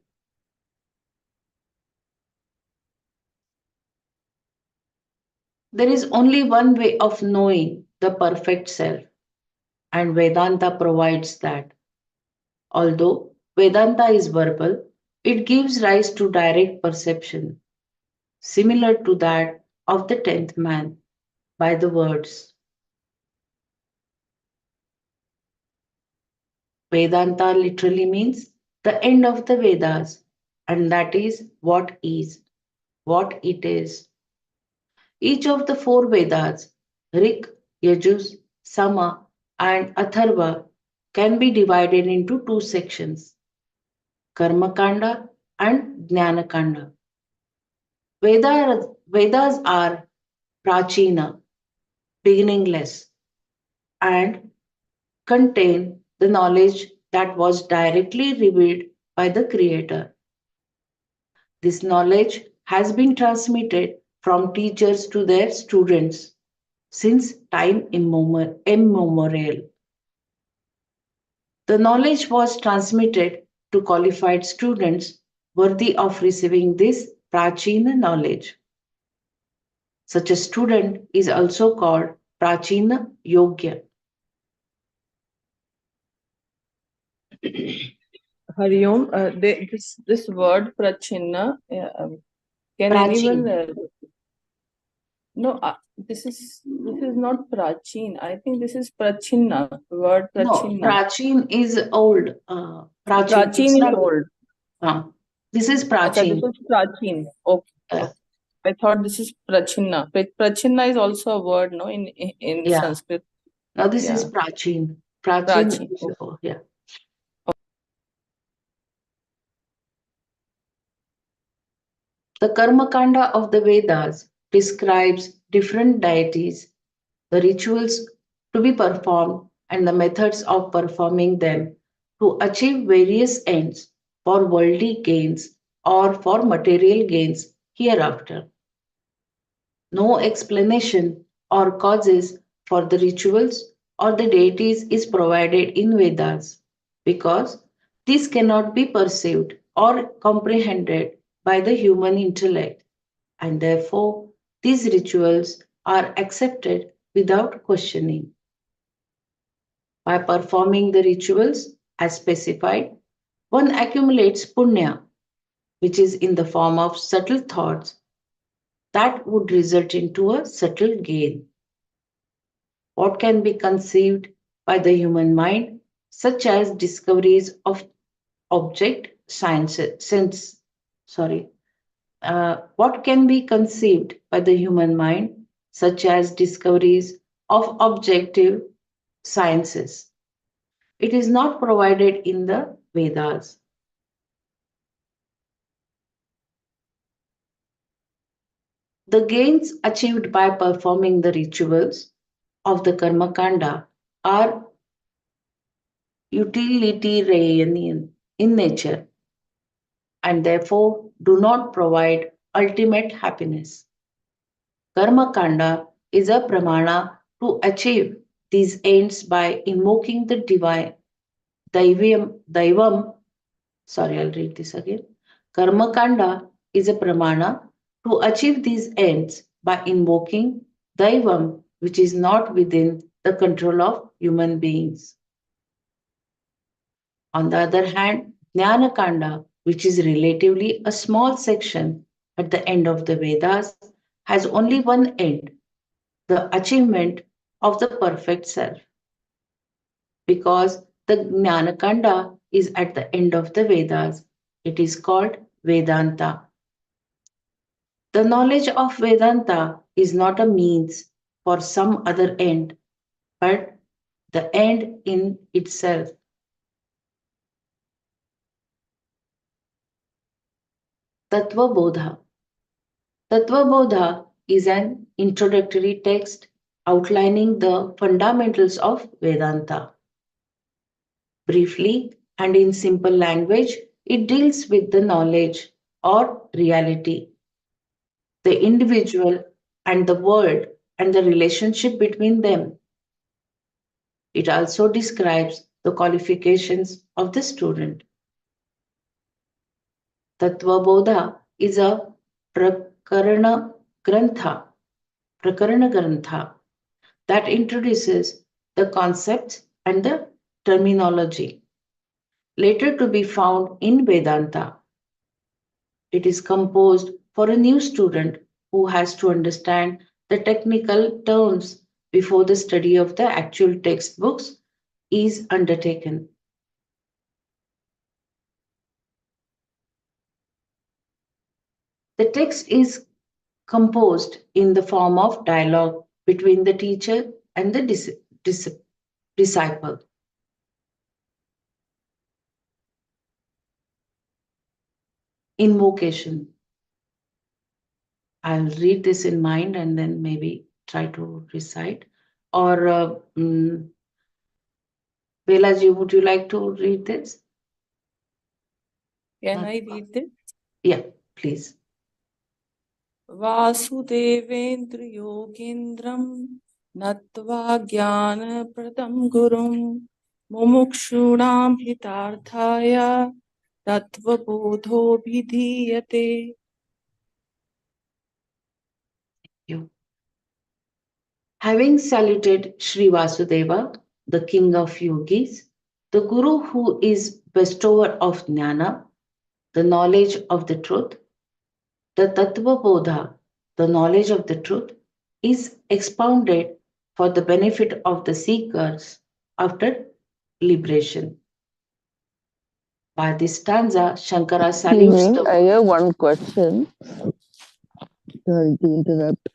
There is only one way of knowing the perfect self, and Vedanta provides that. Although Vedanta is verbal, it gives rise to direct perception, similar to that of the tenth man, by the words. Vedanta literally means the end of the Vedas, and that is what it is. Each of the four Vedas, Rig, Yajus, Sama, and Atharva, can be divided into two sections, Karma Kanda and Jnana Kanda. Vedas are Prachina, beginningless, and contain the knowledge that was directly revealed by the Creator. This knowledge has been transmitted from teachers to their students since time immemorial. The knowledge was transmitted to qualified students worthy of receiving this Prachina knowledge. Such a student is also called Prachina Yogya. Hariom, this word prachinna, can anyone? No, this is not prachin. I think this is prachinna. Word prachinna. No, prachin is old. Prachin is old. This is prachin. This is prachin. Okay. Okay. I thought this is prachinna. Prachinna is also a word, no, in Sanskrit. Now this is prachin. Prachin. Yeah. The Karma Kanda of the Vedas describes different deities, the rituals to be performed, and the methods of performing them to achieve various ends for worldly gains or for material gains hereafter. No explanation or causes for the rituals or the deities is provided in Vedas because this cannot be perceived or comprehended by the human intellect, and therefore these rituals are accepted without questioning. By performing the rituals as specified, one accumulates punya, which is in the form of subtle thoughts that would result into a subtle gain. What can be conceived by the human mind, such as discoveries of object science, what can be conceived by the human mind, such as discoveries of objective sciences. It is not provided in the Vedas. The gains achieved by performing the rituals of the Karma Kanda are utilitarian in nature and therefore do not provide ultimate happiness. Karma Kanda is a pramana to achieve these ends by invoking the divine Daivam. Sorry, I'll read this again. Karma Kanda is a pramana to achieve these ends by invoking Daivam, which is not within the control of human beings. On the other hand, Jnana Kanda, which is relatively a small section at the end of the Vedas, has only one end, the achievement of the perfect self. Because the Jnana Kanda is at the end of the Vedas, it is called Vedanta. The knowledge of Vedanta is not a means for some other end, but the end in itself. Tatvabodha. Tatvabodha is an introductory text outlining the fundamentals of Vedanta. Briefly And in simple language, it deals with the knowledge or reality, the individual and the world, and the relationship between them. It also describes the qualifications of the student. Tatvabodha is a prakarana grantha, prakarana grantha that introduces the concepts and the terminology, later to be found in Vedanta. It is composed for a new student who has to understand the technical terms before the study of the actual textbooks is undertaken. The text is composed in the form of dialogue between the teacher and the disciple. Invocation. I'll read this in mind and then maybe try to recite. Or Belaji, would you like to read this? Can I read it? Yeah, please. Vasudevendra योगेन्द्रं नत्वा ज्ञानप्रदं गुरुं मुमुक्षूणां हितार्थाय तत्त्वबोधोऽभिधीयते. You. Having saluted Sri Vasudeva, the king of yogis, the Guru who is bestower of jnana, the knowledge of the truth, the Tatvabodha, the knowledge of the truth, is expounded for the benefit of the seekers after liberation. By this stanza, Shankara salutes the. I have one question. Sorry to interrupt.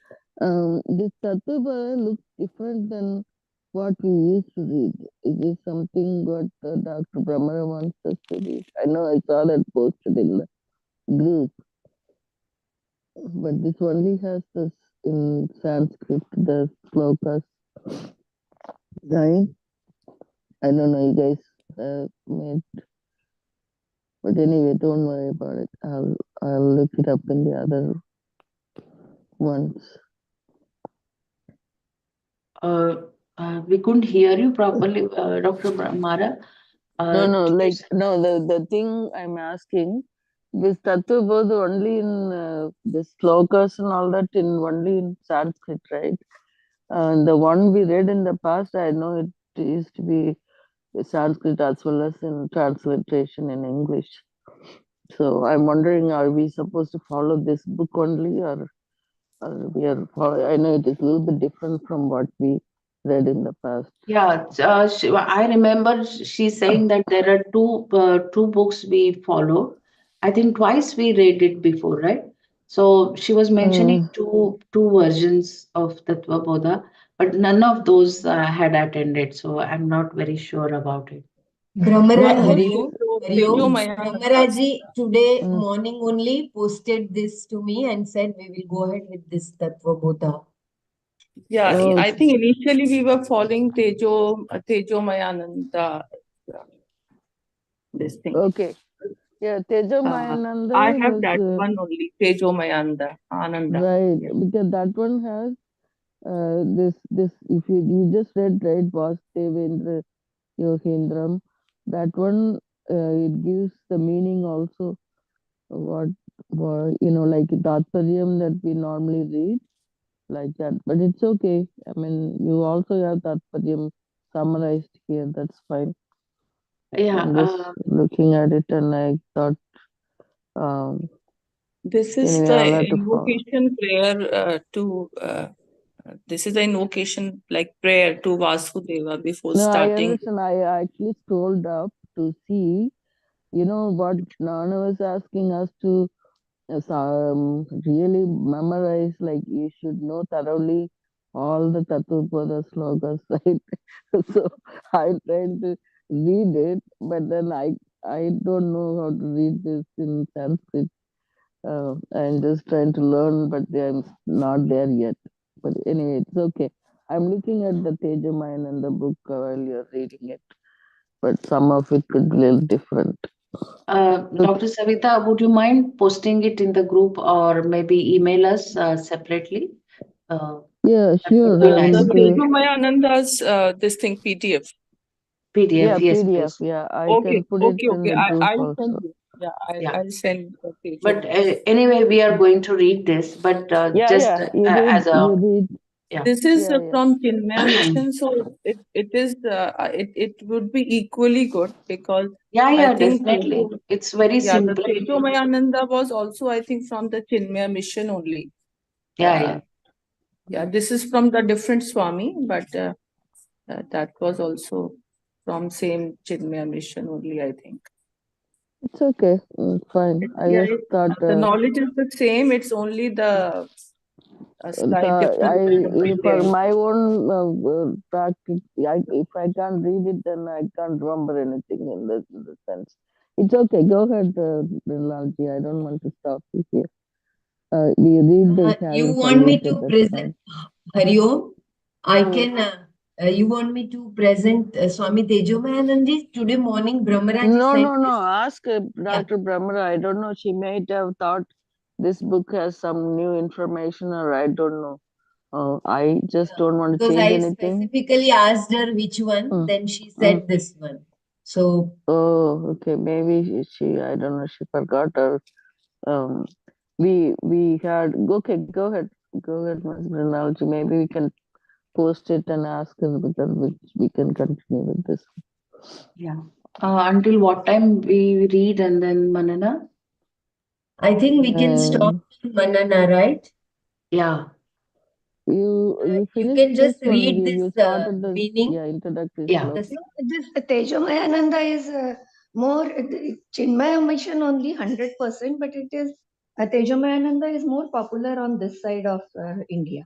This Tattva looks different than what we used to read. Is this something what Dr. Brahmara wants us to read? I know I saw that posted in the group, but this only has this in Sanskrit, the slokas, right? I don't know, you guys made, but anyway, don't worry about it. I'll look it up in the other ones. We couldn't hear you properly, Dr. Mara. The thing I'm asking, this Tatvabodha only in the slokas and all that in only in Sanskrit, right? The one we read in the past, I know it used to be Sanskrit as well as in transliteration in English. So I'm wondering, are we supposed to follow this book only, or we are? I know it is a little bit different from what we read in the past. Yeah, I remember she saying that there are two books we follow. I think twice we read it before, right? So she was mentioning two versions of Tatvabodha, but none of those had attended. So I'm not very sure about it. Brahmaraji today morning only posted this to me and said we will go ahead with this Tatvabodha. Yeah, I think initially we were following Tejo Mayananda. This thing. Okay. Yeah, Tejo Mayananda. I have that one only, Tejo Mayananda, Ananda. Right, because that one has this. If you just read right, Vasudevendra Yogendram, that one it gives the meaning also. What like Tatparyam that we normally read like that. But it's okay. I mean, you also have Tatparyam summarized here. That's fine. Yeah. I'm just looking at it and I thought. This is the invocation prayer to. This is the invocation like prayer to Vasudeva before starting. I understand. I actually scrolled up to see, what Nana was asking us to really memorize, like you should know thoroughly all the Tattvapada slokas, right? So I tried to read it, but then I don't know how to read this in Sanskrit. I'm just trying to learn, but I'm not there yet. But anyway, it's okay. I'm looking at the Tejamayan and the book while you're reading it. but some of it could be a little different. Dr. Savita, would you mind posting it in the group or maybe email us separately? Yeah, That would sure. be I'll nice. The do. Tejomayananda's this thing PDF. PDF, Yeah, yes, PDF. please. Yeah, I Okay, can put it okay, in okay. the group I'll send also. you. Yeah, Yeah. I'll send the But Tejomayananda. anyway, we are going to read this, but Yeah, just yeah. You as a, read. yeah. This is Yeah, yeah. from Chinmaya Mission, so it is it would be equally good because Yeah, I yeah, think definitely. It's very yeah, the simple. Tejomayananda was also I think from the Chinmaya Mission only. Yeah, yeah. Yeah, this is from the different Swami, but that was also from same Chinmaya Mission only, I think. It's okay. Fine. I Yeah, just thought. the knowledge is the same. It's only the a slight difference that would be For there. my own practice, if I can't read it, then I can't remember anything in the sense. It's okay. Go ahead, Lalji. I don't want to stop you here. We read the You chant want me saluted. to That's present, Hari Om? I fine. can, you want me to present Swami Tejomayananji today morning, Brahmaraji No, sent no, no. this. Ask Dr. Brahmara. I don't know. She might have thought this book has some new information, or I don't know. I just don't want to Because change I anything. specifically asked her which one, then she said this one. So, Oh, okay. Maybe she I don't know. She forgot, or we had. Okay, go ahead, Ms. Mrinalji. Maybe we can post it and ask her whether we can continue with this. Yeah. Until what time we read and then Manana? I think we can stop Manana, right? Yeah. You You finished can just this one. read You this started the meaning. introductory Yeah. sloka. This Tejomayananda is more Chinmaya mission only 100%, but it is Tejomayananda is more popular on this side of India.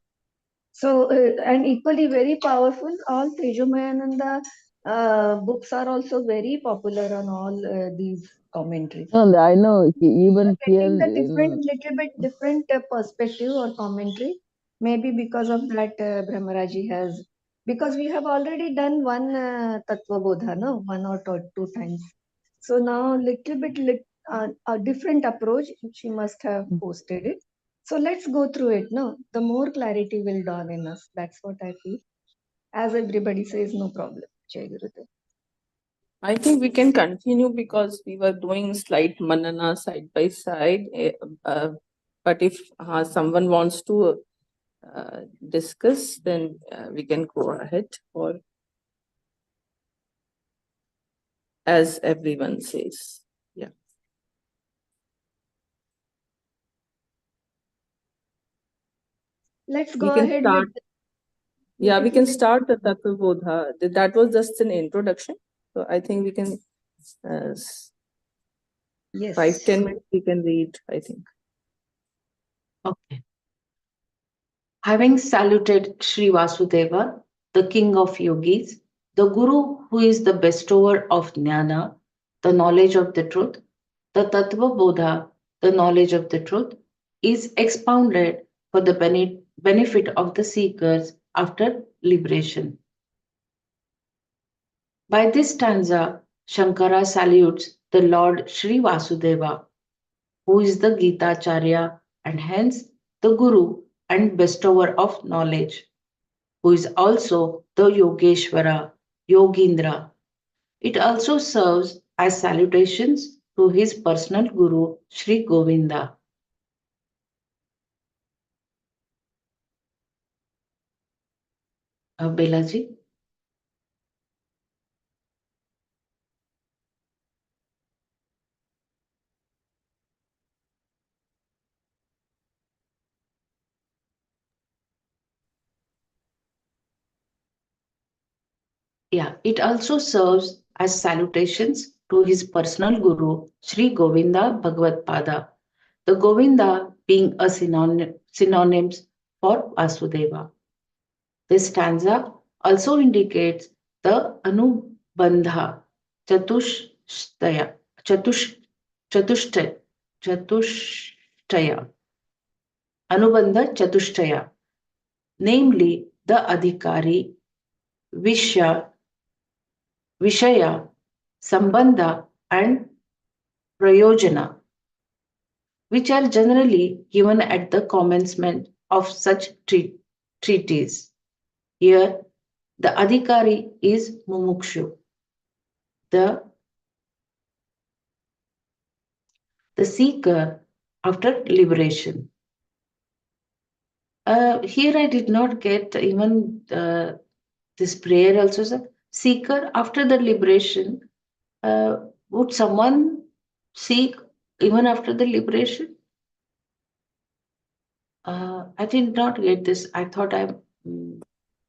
So and equally very powerful. All Tejomayananda books are also very popular on all these commentaries. No, I know. Even here Getting the in little bit different perspective or commentary, maybe because of that Brahmaraji has, because we have already done one Tatvabodha, no, one or two times. So now little bit a different approach she must have posted it. So let's go through it. No, the more clarity will dawn in us. That's what I feel. As everybody says, no problem. Jai Gurudev. I think we can continue because we were doing slight manana side by side. But if someone wants to discuss, then we can go ahead, or as everyone says. Yeah. Let's We go can ahead start. with. Yeah, we can start the Tatvabodha. That was just an introduction. So I think we can, Yes. 5-10 minutes we can read, I think. Okay. Having saluted Sri Vasudeva, the king of yogis, the Guru who is the bestower of jnana, the knowledge of the truth, the Tatvabodha, the knowledge of the truth, is expounded for the benefit of the seekers after liberation. By this stanza, Shankara salutes the Lord Sri Vasudeva, who is the Gita Acharya and hence the Guru and bestower of knowledge, who is also the Yogeshwara, Yogindra. It also serves as salutations to his personal Guru Sri Govinda. Belaji? Yeah, it also serves as salutations to his personal Guru Sri Govinda Bhagavad Pada, the Govinda being a synonyms for Vasudeva. This stanza also indicates the Anubandha Chatushtaya, Chatushtaya, Chatushtaya, Anubandha Chatushtaya, namely the Adhikari, Vishya, Vishaya, Sambandha, and Prayojana, which are generally given at the commencement of such treaties. Here, the Adhikari is Mumukshu, the, the seeker after liberation. Here I did not get even this prayer also, sir. Seeker after the liberation. Uh, would someone seek even after the liberation? I did not get this. I thought mm,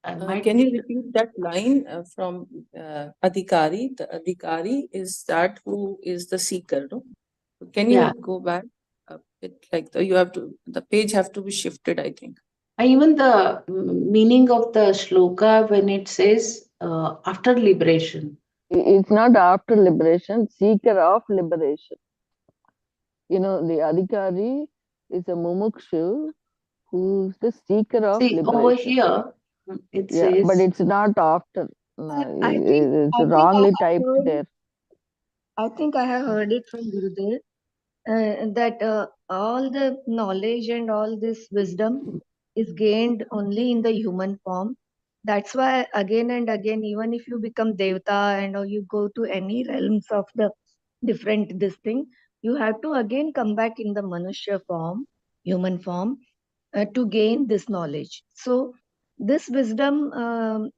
I might. Can you repeat that line from Adhikari? The Adhikari is that who is the seeker, no? Can you Yeah. go back? You have to, the page have to be shifted, I think. Even the meaning of the shloka when it says after liberation. It's not after liberation, seeker of liberation. You know, the Adhikari is a mumukshu who's the seeker of See, over liberation. here it Yeah, but says. it's not after. I think It's I think I wrongly have typed heard there. I think I have heard it from Gurudev that all the knowledge and all this wisdom is gained only in the human form. That's why again and again, even if you become Devta and or you go to any realms of the different this thing, you have to again come back in the Manushya form, human form, to gain this knowledge. So this wisdom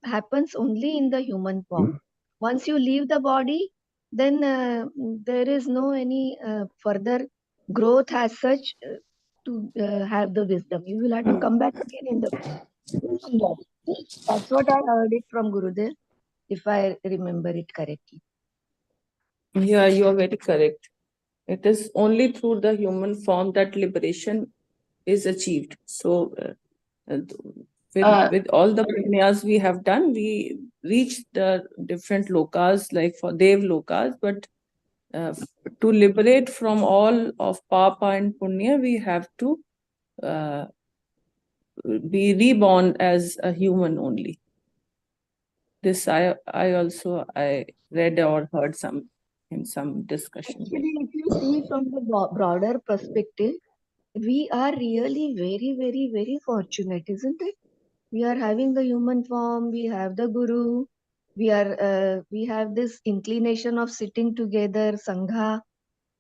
happens only in the human form. Once you leave the body, then there is no any further growth as such to have the wisdom. You will have to come back again in the human body. That's what I heard it from Gurudev, if I remember it correctly. Yeah, you are very correct. It is only through the human form that liberation is achieved. So, with all the punyas we have done, we reach the different lokas, like for Dev lokas, but to liberate from all of Papa and Punya, we have to be reborn as a human only. This I read or heard some in some discussion. Actually, if you see from the broader perspective, we are really very, very, very fortunate, isn't it? We are having the human form, we have the Guru, we have this inclination of sitting together, Sangha,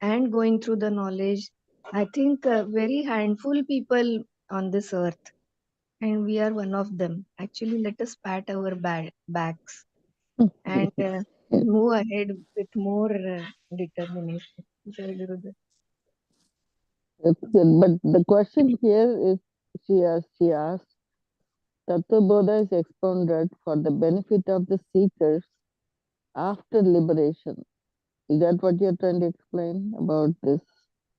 and going through the knowledge. I think very handful people on this earth, and we are one of them. Actually, let us pat our backs and move ahead with more determination. Jai Gurudev. It's good. But the question here is she asked, Tatvabodha is expounded for the benefit of the seekers after liberation. Is that what you're trying to explain about this?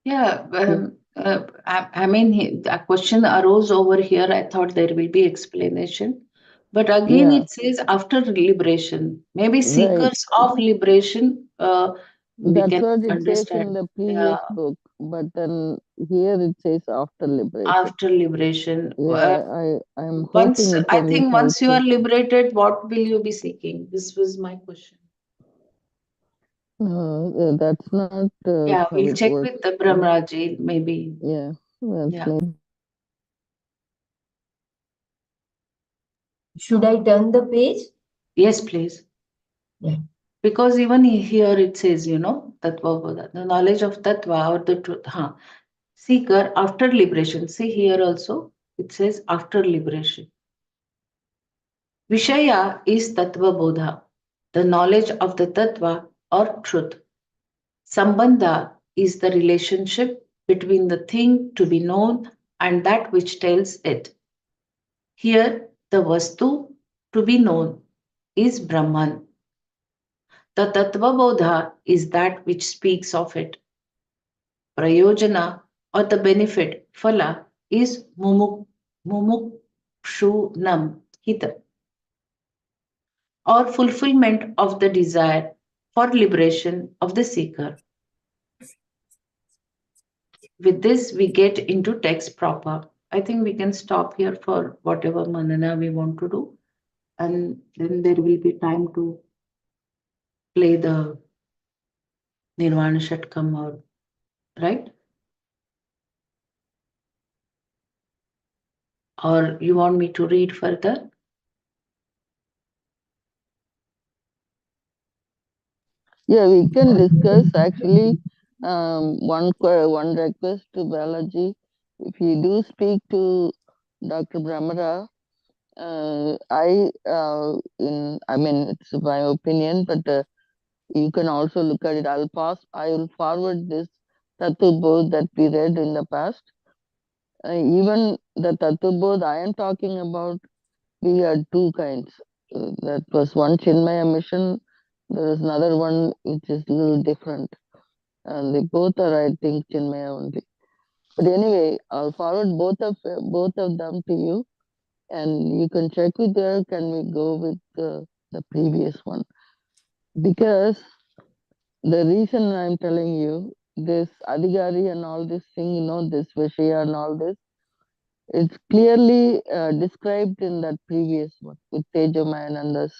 Yeah, I mean, a question arose over here. I thought there will be explanation. But again, Yeah, it says after liberation. Maybe right. seekers of liberation, we That's can what it says understand. in the Yeah, previous book, but then here it says after liberation. after liberation. Yeah, I'm Once, hoping it I can be think once you are helpful. liberated, what will you be seeking? This was my question. That's not Yeah, how we'll it check works. with the Brahmaraji, maybe. Yeah, that's Yeah. maybe. Should I turn the page? Yes, please. Yeah. Because even here it says, Tatvabodha, the knowledge of Tattva or the truth. Seeker after liberation. See here also, it says after liberation. Vishaya is Tatvabodha, the knowledge of the Tattva or truth. Sambandha is the relationship between the thing to be known and that which tells it. Here, the Vastu to be known is Brahman. The Tatvabodha is that which speaks of it. Prayojana or the benefit, phala, is mumukshunam, hita, or fulfillment of the desire for liberation of the seeker. With this, we get into text proper. I think we can stop here for whatever manana we want to do, and then there will be time to play the Nirvana should come out, right? Or you want me to read further? Yeah, we can discuss actually. One request to Balaji, if you do speak to Dr. Brahmara, I mean, it's my opinion, but you can also look at it. I will forward this Tattva that we read in the past. Even the Tattva I am talking about, we had two kinds. That was one Chinmaya mission. There is another one which is a little different. And they both are, I think, Chinmaya only. But anyway, I'll forward both of them to you, and you can check with her. Can we go with the previous one? Because the reason I'm telling you this Adigari and all this thing, this Vishaya and all this, it's clearly described in that previous one with Tejaman and this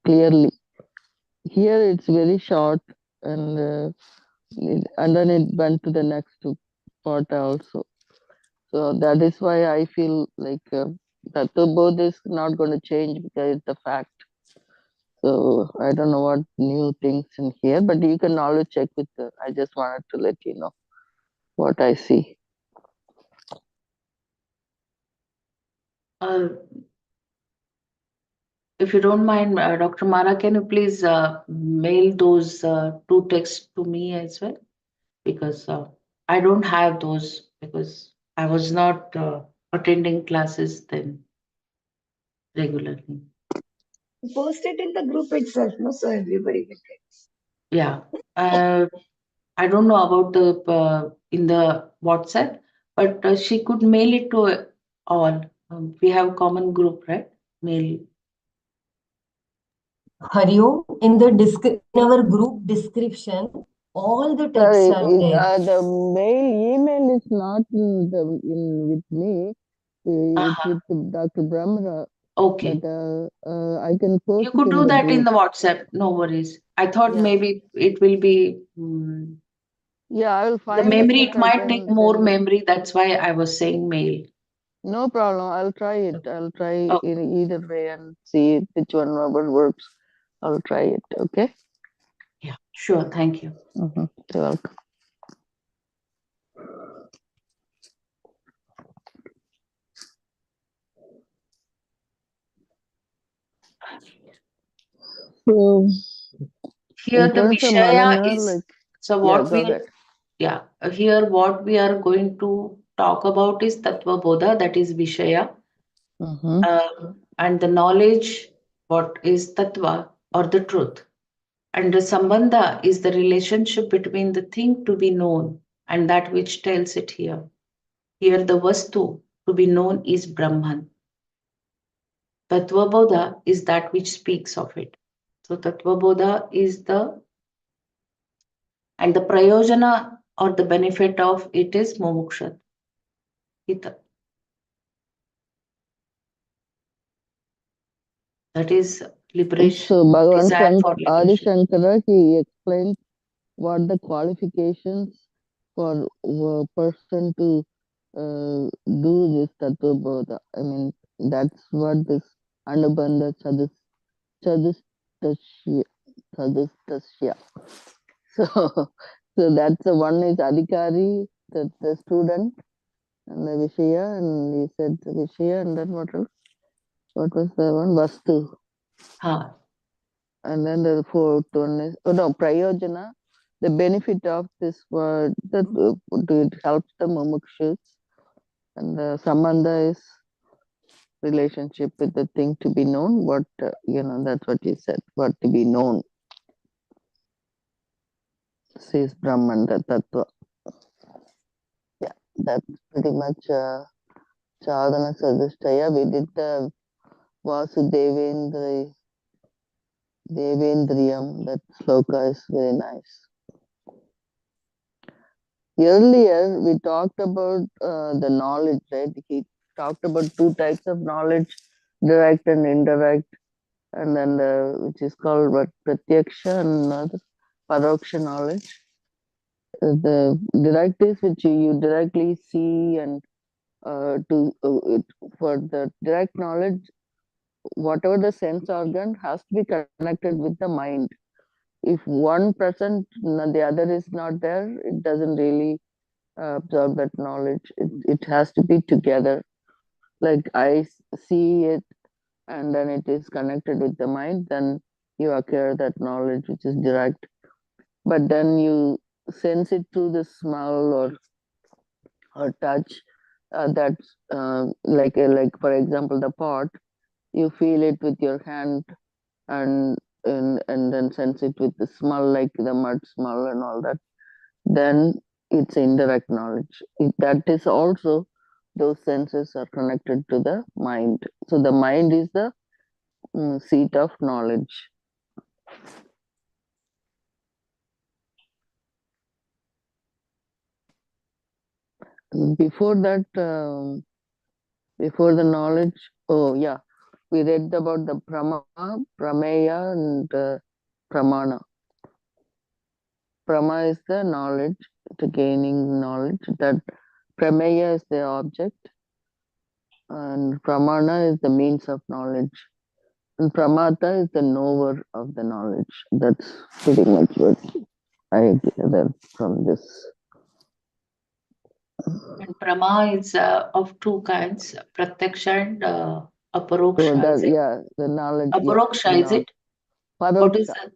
clearly. Here it's very short, and then it went to the next part also. So that is why I feel like Tattva is not going to change because it's a fact. So I don't know what new things in here, but you can always check with her. I just wanted to let you know what I see. Uh, if you don't mind, Dr. Mara, can you please mail those two texts to me as well? Because I don't have those because I was not attending classes then regularly. Post it in the group itself, no, so everybody will get. Yeah. I don't know about the in the WhatsApp, but she could mail it to all. We have common group, right? Mail. Hariom, in our group description, all the texts Sorry, are there. the email is not with me. It's Uh-huh. with Dr. Brahmara, Okay. but I can post You it could in do the that in group. the WhatsApp. No worries. I thought Yeah. maybe it will be Yeah, I will the find it memory. if It I might take can more send it. memory. That's why I was saying mail. No problem. I'll try it. I'll try Oh, in either way and see which one works. I'll try it. Okay. yeah. Sure. Thank you. You're welcome. So, Here in the terms of Vishaya Manana, is like, so yeah, what go we ahead. yeah here what we are going to talk about is Tatvabodha, that is Vishaya, Mm-hmm. and the knowledge what is Tattva or the truth, and the Sambandha is the relationship between the thing to be known and that which tells it here. Here the Vastu to be known is Brahman. Tatvabodha is that which speaks of it. So Tatvabodha is the and the prayojana or the benefit of it is mumuksha hita. That is liberation, So, desire for Adi liberation. Shankara, he explained what the qualifications for a person to do this Tattva Bodha. I mean, that's what this Anubandha Chadustasya. Chadustasya. So, so that's the one is Adhikari, the student, and the Vishaya, and he said the Vishaya, and then what else? What was the one? Vastu. Ha. And then the fourth one is, oh no, Prayojana. The benefit of this word that it helps the mumukshus, and the Sambandha is relationship with the thing to be known. What that's what you said. What to be known, says Brahman, the Tattva. Yeah, that's pretty much Sadhana Sadhishtaya. We did the Devendriyam. That sloka is very nice. Earlier, we talked about the knowledge, right? He talked about two types of knowledge, direct and indirect, and then which is called what, pratyaksha and another. paroksha knowledge. The direct is which you directly see, and for the direct knowledge, whatever the sense organ has to be connected with the mind. If one present, the other is not there, it doesn't really absorb that knowledge. It has to be together. Like I see it, and then it is connected with the mind, then you acquire that knowledge which is direct. But then you sense it through the smell or touch. That's like for example the pot. You feel it with your hand, and and then sense it with the smell, like the mud smell and all that. Then it's indirect knowledge. That is also, those senses are connected to the mind. So the mind is the seat of knowledge. Before that, before the knowledge, oh yeah, we read about the prameya, and pramana. Prama is the knowledge, to gaining knowledge. That prameya is the object, and pramana is the means of knowledge. And pramata is the knower of the knowledge. That's pretty much what I gather from this. And Brahma is of two kinds, Pratyaksha and So Aparoksha. that, Is it? yeah, the knowledge. Aparoksha, Yeah, is it? What is paroksha. that?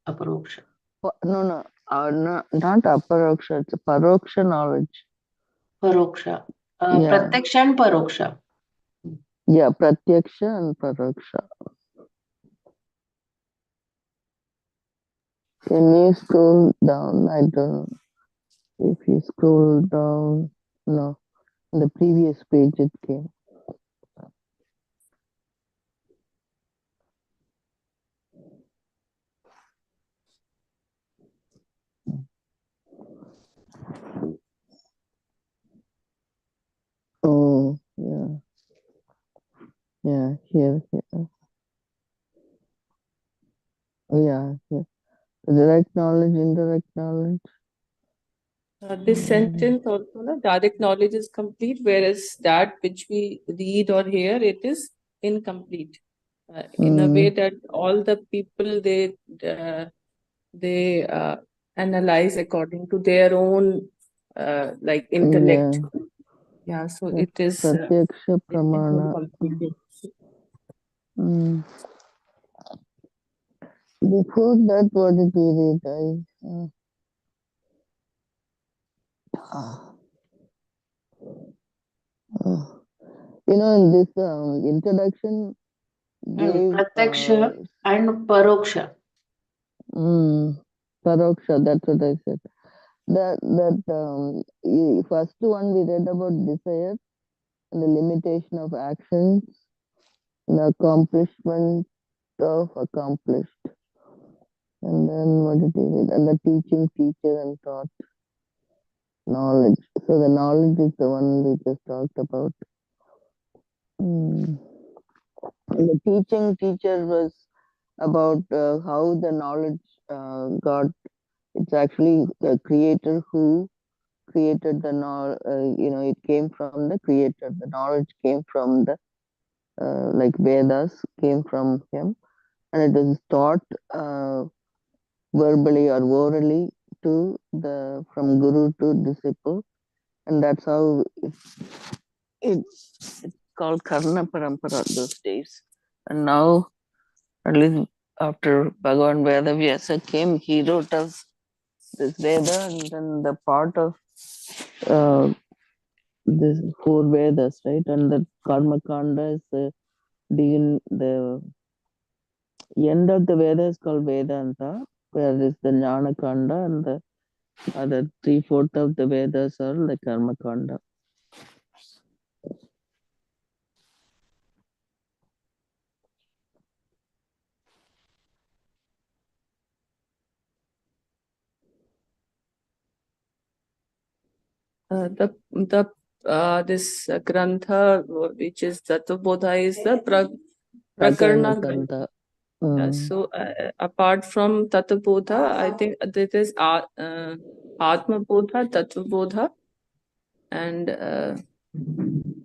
Aparoksha. No, not aparoksha. It's a paroksha knowledge. Paroksha. Yeah, Pratyaksha and Paroksha. yeah, pratyaksha and paroksha. Can you scroll down? I don't know if you scroll down. No, on the previous page it came. Oh, yeah, yeah, here. Oh, yeah, here. Direct knowledge, indirect knowledge. This sentence also, no, direct knowledge is complete, whereas that which we read or hear, it is incomplete. In a way that all the people they analyze according to their own like intellect. Yeah, so it is Pratyaksha pramana. incomplete. Before that, what did we read? In this introduction, gave Pratyaksha and Paroksha. paroksha. That's what I said. First one we read about desire and the limitation of actions, and the accomplishment of accomplished. And then what did we read? And the teaching, teacher, and taught. Knowledge. So the knowledge is the one we just talked about. The teaching teacher was about how the knowledge got. It's actually the creator who created the knowledge. It came from the creator. The knowledge came from the like Vedas came from him, and it is taught verbally or orally to the from guru to disciple, and that's how it's called Karna Parampara those days. And now, at least after Bhagavan Vedavyasa came, he wrote us this Veda, and then the part of uh, this four Vedas, right? And the Karma Kanda is the end of the Veda is called Vedanta, where is the Jnana Kanda, and the other 3/4 of the Vedas are the Karma Kanda. This grantha which is Tatvabodha is the Prakarna Prakarana Grantha. Kanda. So apart from Tatvabodha, I think that is Atmabodha, Tatvabodha, and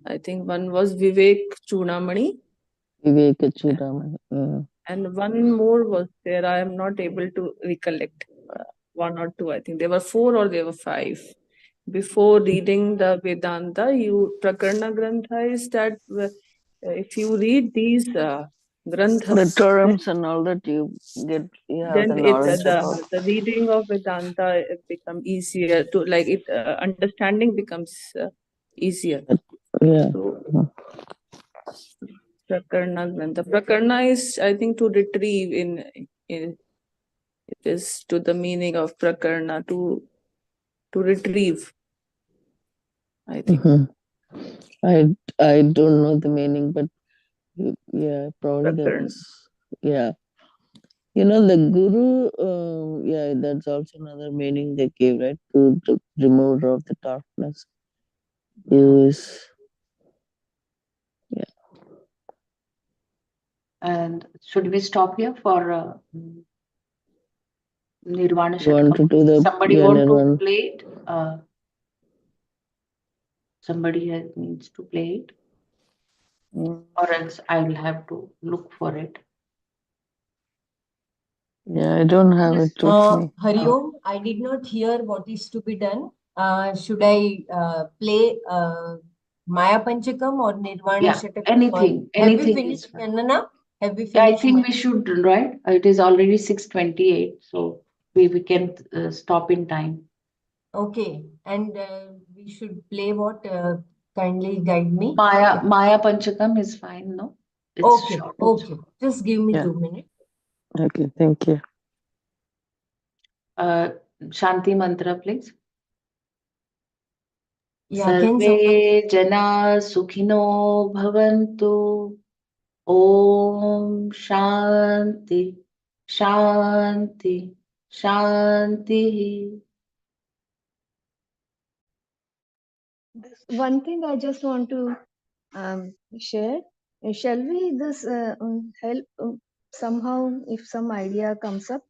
I think one was Vivek Chudamani. Vivek Chudamani. And one more was there. I am not able to recollect. One or two, I think. There were 4 or there were 5. Before reading the Vedanta, Prakarna Grantha is that if you read these Granthas, The terms and all that you have the then knowledge about. the reading of Vedanta become easier to understanding becomes easier. Yeah. So Prakarna Grantha. Prakarna is, I think, to retrieve in it is to the meaning of Prakarna to retrieve. I think. I don't know the meaning, but yeah, probably Prakarna. that's yeah. The guru, yeah, that's also another meaning they gave, right? To the remover of the darkness. Is yeah. And should we stop here for Nirvana You want to Shatakam? do the Somebody want to Nirvana? play it? Somebody needs to play it, or else I will have to look for it. Yeah, I don't have it with me. Hariom, I did not hear what is to be done. Should I play Maya Panchakam or Nirvana Yeah, Shatakam? anything Have we is finished, fine. Nana? Have we Yeah, I finished? think we should, right? It is already 6:28, so we can stop in time. Okay, and we should play what? Kindly guide me. Maya Panchakam is fine, no? It's Okay, short. okay. Just give me Yeah. 2 minutes. Okay, thank you. Shanti mantra, please. Yeah, can Sarve jana sukhino bhavantu. Om Shanti, Shanti, Shanti. One thing I just want to share. Shall we this help somehow if some idea comes up?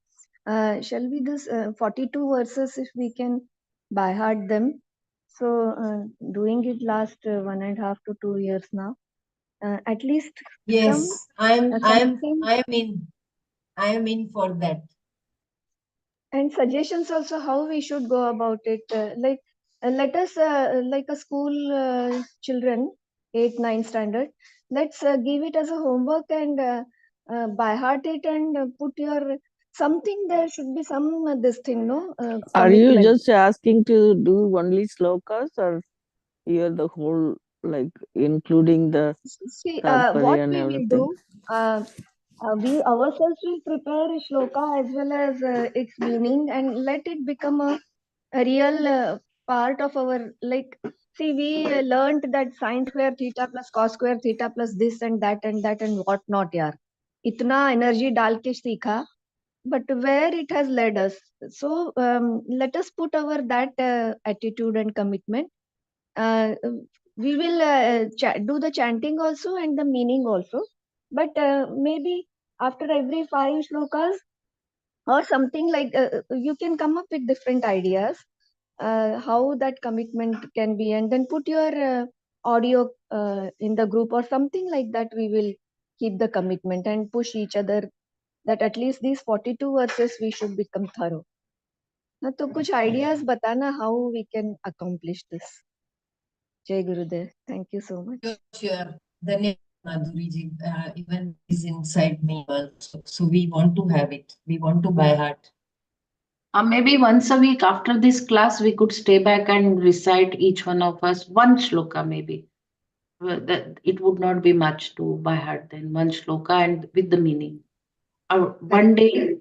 Shall we this 42 verses if we can by heart them? So doing it last 1.5 to 2 years now. At least some Yes, I something am in for that. and suggestions also how we should go about it. Like let us like a school children 8 9 standard, let's give it as a homework and by heart it and put your something. There should be some this thing, no Are you commitment. just asking to do only slokas, or you're the whole, like, including the See what Tatparya and we will everything? do, we ourselves will prepare shloka as well as its meaning and let it become a real part of our, like, see, we learned that sine square theta plus cos square theta plus this and that and what not, yaar. Itna energy dal ke seekha, but where it has led us. So let us put our that attitude and commitment. We will do the chanting also and the meaning also, but maybe after every 5 shlokas or something, like you can come up with different ideas how that commitment can be, and then put your audio in the group or something like that. We will keep the commitment and push each other that at least these 42 verses we should become thorough. ना तो कुछ ideas बताना how we can accomplish this. Jai Gurudev. Thank you so much. Sure. Dhanyavad, Madhuri ji. Even that is inside me also. So we want to have it. We want to by heart. Maybe once a week after this class, we could stay back and recite each one of us one shloka, maybe. It would not be much to by heart then, one shloka and with the meaning. One day,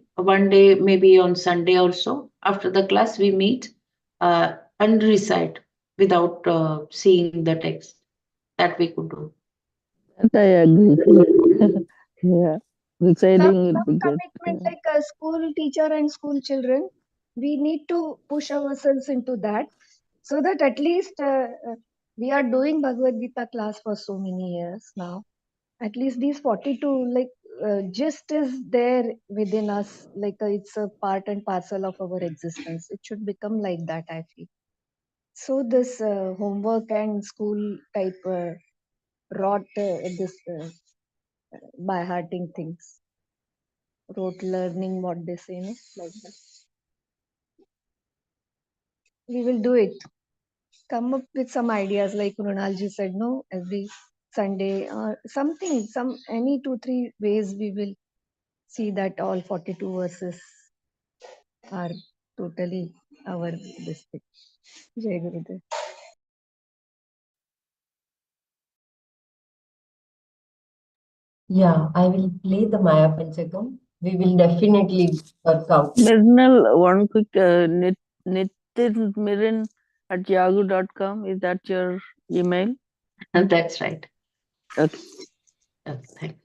maybe on Sunday or so, after the class, we meet and recite without seeing the text. That we could do. That I agree. Yeah, reciting would Some be good. commitment, Yeah. like a school teacher and school children, we need to push ourselves into that, so that at least we are doing Bhagavad Gita class for so many years now. At least these 42, like gist is there within us, like it's a part and parcel of our existence. It should become like that, I feel. So this homework and school type rot, this by hearting things, rote learning, what they say, no? Like that. We will do it. Come up with some ideas, like Runalji said, no, every Sunday or something, some any 2-3 ways we will see that all 42 verses are totally our district. Jai Gurudev. Yeah, I will play the Maya Panchakam. We will definitely work out. Mirnal, one quick nitinmirin@yahoo.com. Is that your email? That's right. Okay. Thank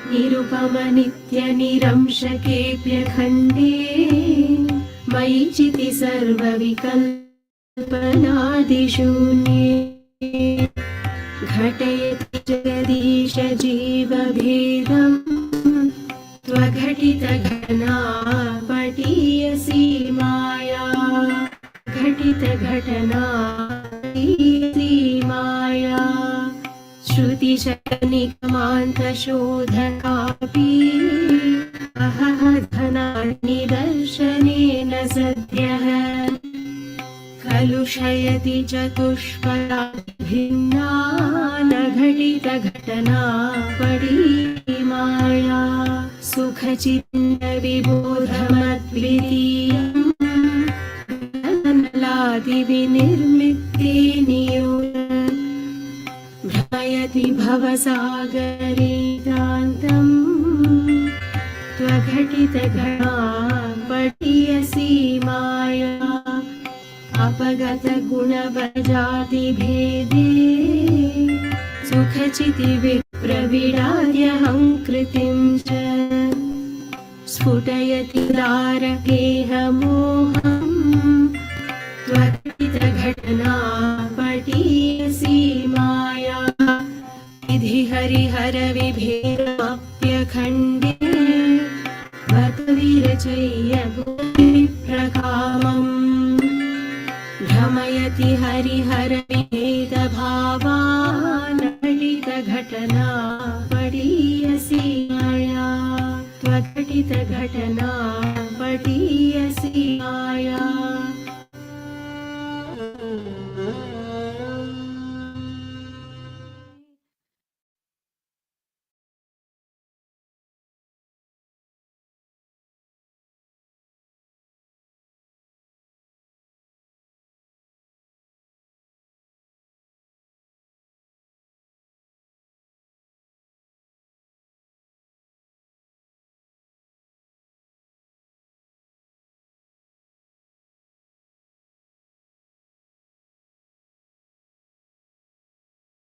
निरुपमनित्यनिरंशकेऽप्यखण्डे मयि चिति सर्वविकल्पनादिशून्ये घटयति जगदीश जीवभेदम् त्वघटितघटना पटीयसी माया घटितघटना पटीयसी माया श्रुतिशतनिकमान्तशोधकापि अहह धनानिदर्शनेन सद्यः कलुषयति चतुष्पदा भिन्ना न घटितघटना परीमाया सुखचित्तविबोधमद्वितीयम् नलादिविनिर्मिते नियोग भ्रमयति भवसागरेतान्तम् त्वघटितघटना पटीयसी माया अपगतगुणवजातिभेदे सुखचितिविप्रविडाद्यहङ्कृतिं च स्फुटयति दारकेहमोहम् त्वघटितघटना पटीयसी माया विधि हरिहरविभेदमप्यखण्डे बत विरचय्य भूमिप्रकामम् भ्रमयति हरिहरविभेदभावान् घटितघटना पटीयसी माया त्वघटितघटना